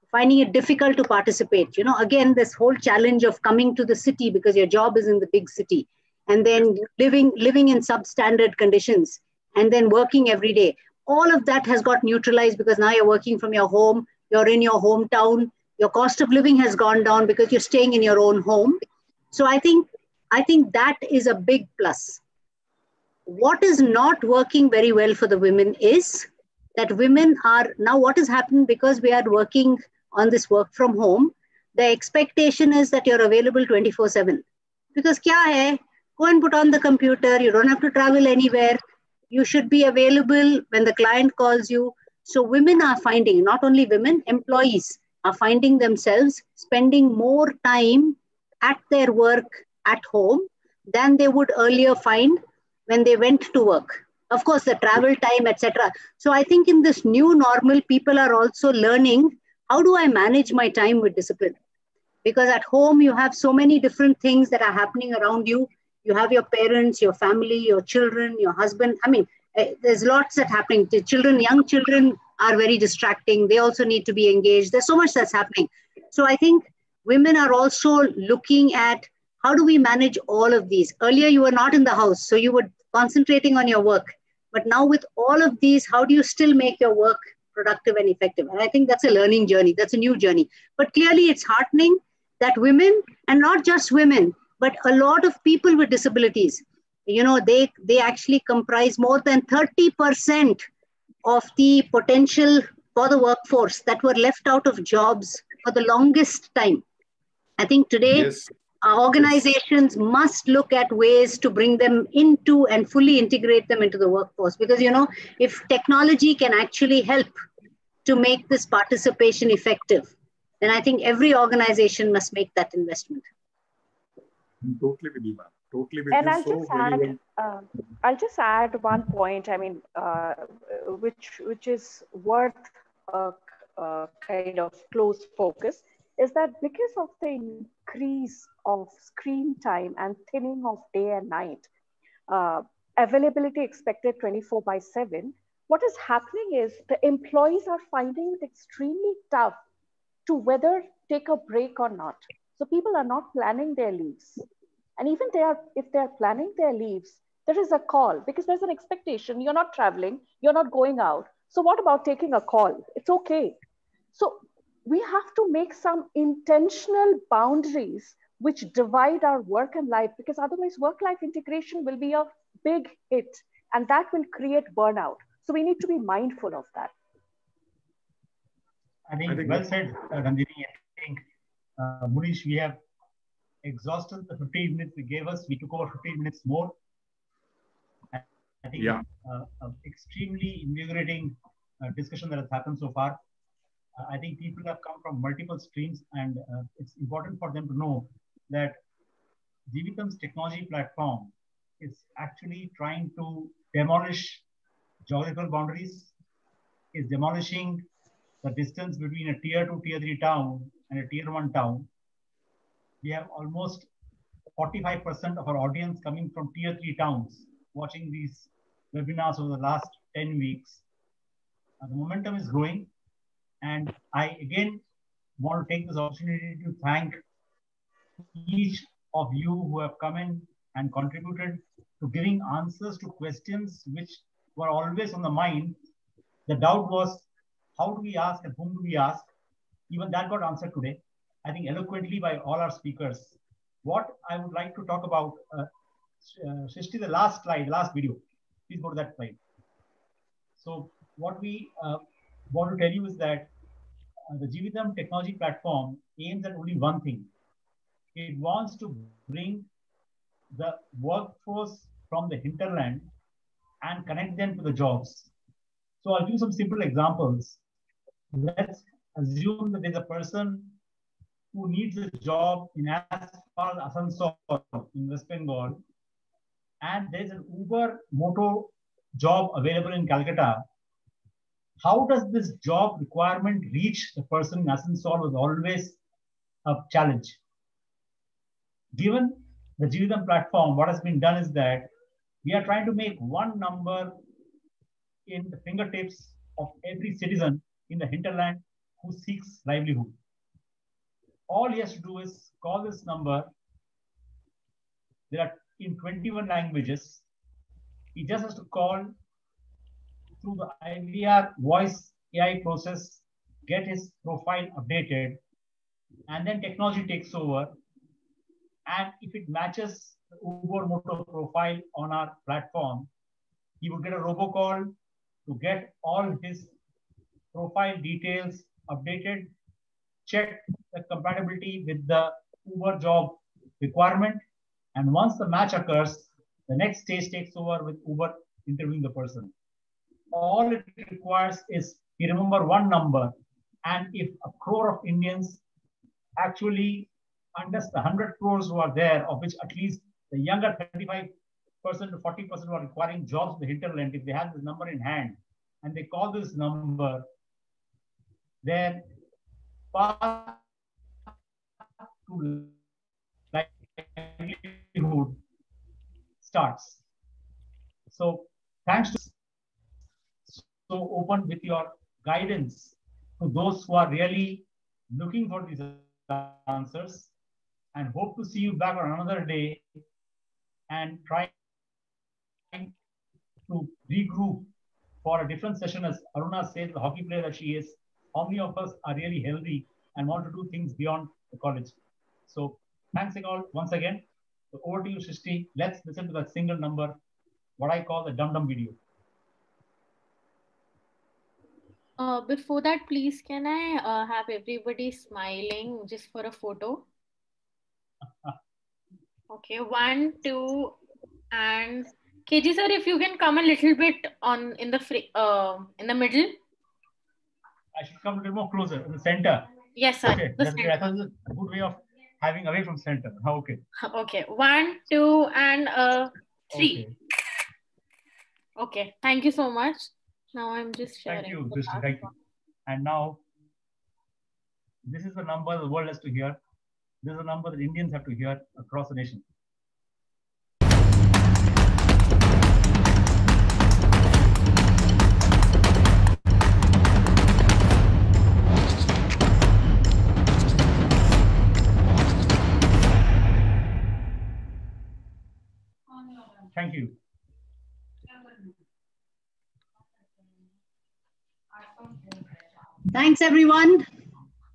S8: finding it difficult to participate. Again, this whole challenge of coming to the city because your job is in the big city, and then living in substandard conditions, and then working every day. All of that has got neutralized because now you're working from your home, you're in your hometown, your cost of living has gone down because you're staying in your own home. So I think that is a big plus. What is not working very well for the women is that women are, now what has happened because we are working on this work from home, the expectation is that you're available 24/7. Because kya hai, go and put on the computer, you don't have to travel anywhere. You should be available when the client calls you. So women are finding, not only women, employees are finding themselves spending more time at their work at home than they would earlier find when they went to work. Of course, the travel time, etc. So I think in this new normal, people are also learning, how do I manage my time with discipline? Because at home, you have so many different things that are happening around you. You have your parents, your family, your children, your husband. I mean, there's lots that's happening. The children, young children are very distracting. They also need to be engaged. There's so much that's happening. So I think women are also looking at how do we manage all of these? Earlier, you were not in the house, so you were concentrating on your work. But now with all of these, how do you still make your work productive and effective? And I think that's a learning journey. That's a new journey. But clearly, it's heartening that women, and not just women, but a lot of people with disabilities, they actually comprise more than 30% of the potential for the workforce that were left out of jobs for the longest time. I think today, organizations must look at ways to bring them into and fully integrate them into the workforce. Because, if technology can actually help to make this participation effective, then I think every organization must make that investment.
S2: I'm totally with you, ma'am. Totally with
S7: and
S2: you.
S7: I'll just add one point. I mean, which is worth a kind of close focus, is that because of the increase of screen time and thinning of day and night, availability expected 24/7. What is happening is the employees are finding it extremely tough to whether take a break or not. So people are not planning their leaves. And even if they're planning their leaves, there is a call because there's an expectation. You're not traveling, you're not going out. So what about taking a call? It's okay. So we have to make some intentional boundaries which divide our work and life, because otherwise work-life integration will be a big hit and that will create burnout. So we need to be mindful of that.
S1: I think well said, Nandini. I think, Munish, we have exhausted the 15 minutes we gave us. We took over 15 minutes more. I think extremely invigorating discussion that has happened so far. I think people have come from multiple streams, and it's important for them to know that Jeevitam's technology platform is actually trying to demolish geographical boundaries, is demolishing the distance between a tier 2, tier 3 town and a tier 1 town. We have almost 45% of our audience coming from tier 3 towns watching these webinars over the last 10 weeks. The momentum is growing. And I again want to take this opportunity to thank each of you who have come in and contributed to giving answers to questions which were always on the mind. The doubt was, how do we ask and whom do we ask? Even that got answered today, I think eloquently by all our speakers. What I would like to talk about, Shrishti, the last slide, last video. Please go to that slide. So what we want to tell you is that the Jeevitam technology platform aims at only one thing. It wants to bring the workforce from the hinterland and connect them to the jobs. So I'll give some simple examples. Let's assume that there's a person who needs a job in as far as Asansol in West Bengal, and there's an Uber Moto job available in Calcutta. How does this job requirement reach the person in Asansol was always a challenge. Given the Jeevitam platform, what has been done is that we are trying to make one number in the fingertips of every citizen in the hinterland who seeks livelihood. All he has to do is call this number. There are in 21 languages. He just has to call through the IVR voice AI process, get his profile updated, and then technology takes over. And if it matches the Uber Moto profile on our platform, he would get a robocall to get all his profile details updated, check the compatibility with the Uber job requirement. And once the match occurs, the next stage takes over with Uber interviewing the person. All it requires is he remember one number. And if a crore of Indians actually understand the 100 crores who are there, of which at least the younger 35% to 40% who are requiring jobs in the hinterland, if they have this number in hand and they call this number, then path to livelihood starts. So thanks to so open with your guidance to those who are really looking for these answers, and hope to see you back on another day and trying to regroup for a different session. As Aruna says, the hockey player that she is, how many of us are really healthy and want to do things beyond the college? So thanks all once again. So over to you, Shrishti. Let's listen to that single number, what I call the dum-dum video.
S10: Before that, please, can I have everybody smiling just for a photo? Okay, 1, 2, and KG sir, if you can come a little bit on in the middle.
S1: I should come a little more closer in the center.
S10: Yes, sir.
S1: Okay, that's good. I thought it was a good way of having away from center. Okay.
S10: Okay, 1, 2, and 3. Okay, thank you so much. Now I'm just sharing.
S1: Thank you, Shrishti. Thank you. And now, this is the number the world has to hear. This is a number that Indians have to hear across the nation. Thank you.
S8: Thanks, everyone.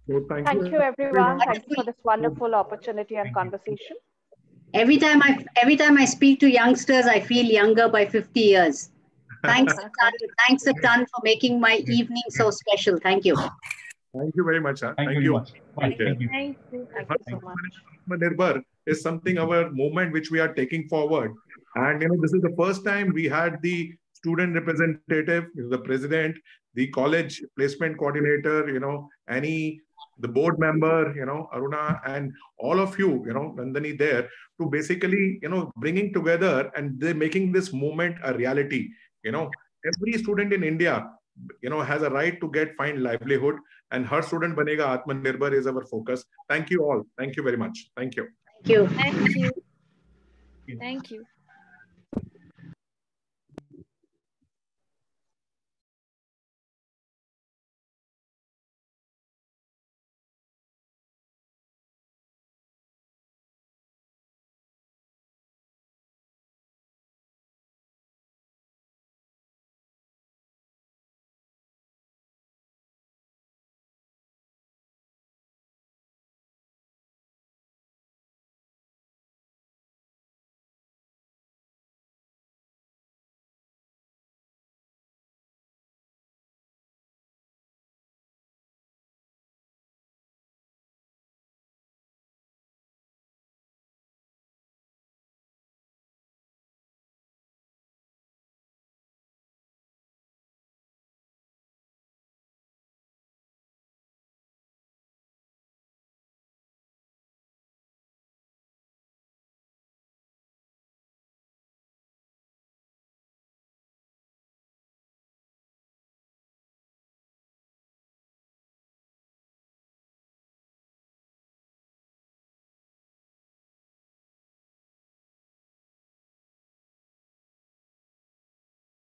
S2: So
S7: Thank you, everyone. Thank you for this wonderful opportunity and conversation.
S8: Every time I speak to youngsters, I feel younger by 50 years. Thanks a ton. Thanks a ton for making my evening so special. Thank you.
S2: Thank you very much.
S1: Thank you very much.
S6: Thank you.
S7: Thank you so much.
S2: Atmanirbhar is something, our movement which we are taking forward. And this is the first time we had the student representative, the president, the college placement coordinator, Annie, the board member, Aruna, and all of you, Nandini there, to basically, bringing together and they making this movement a reality. Every student in India, has a right to find livelihood, and her student banega Atmanirbhar is our focus. Thank you all. Thank you very much. Thank you.
S8: Thank you.
S6: Thank you. Thank you.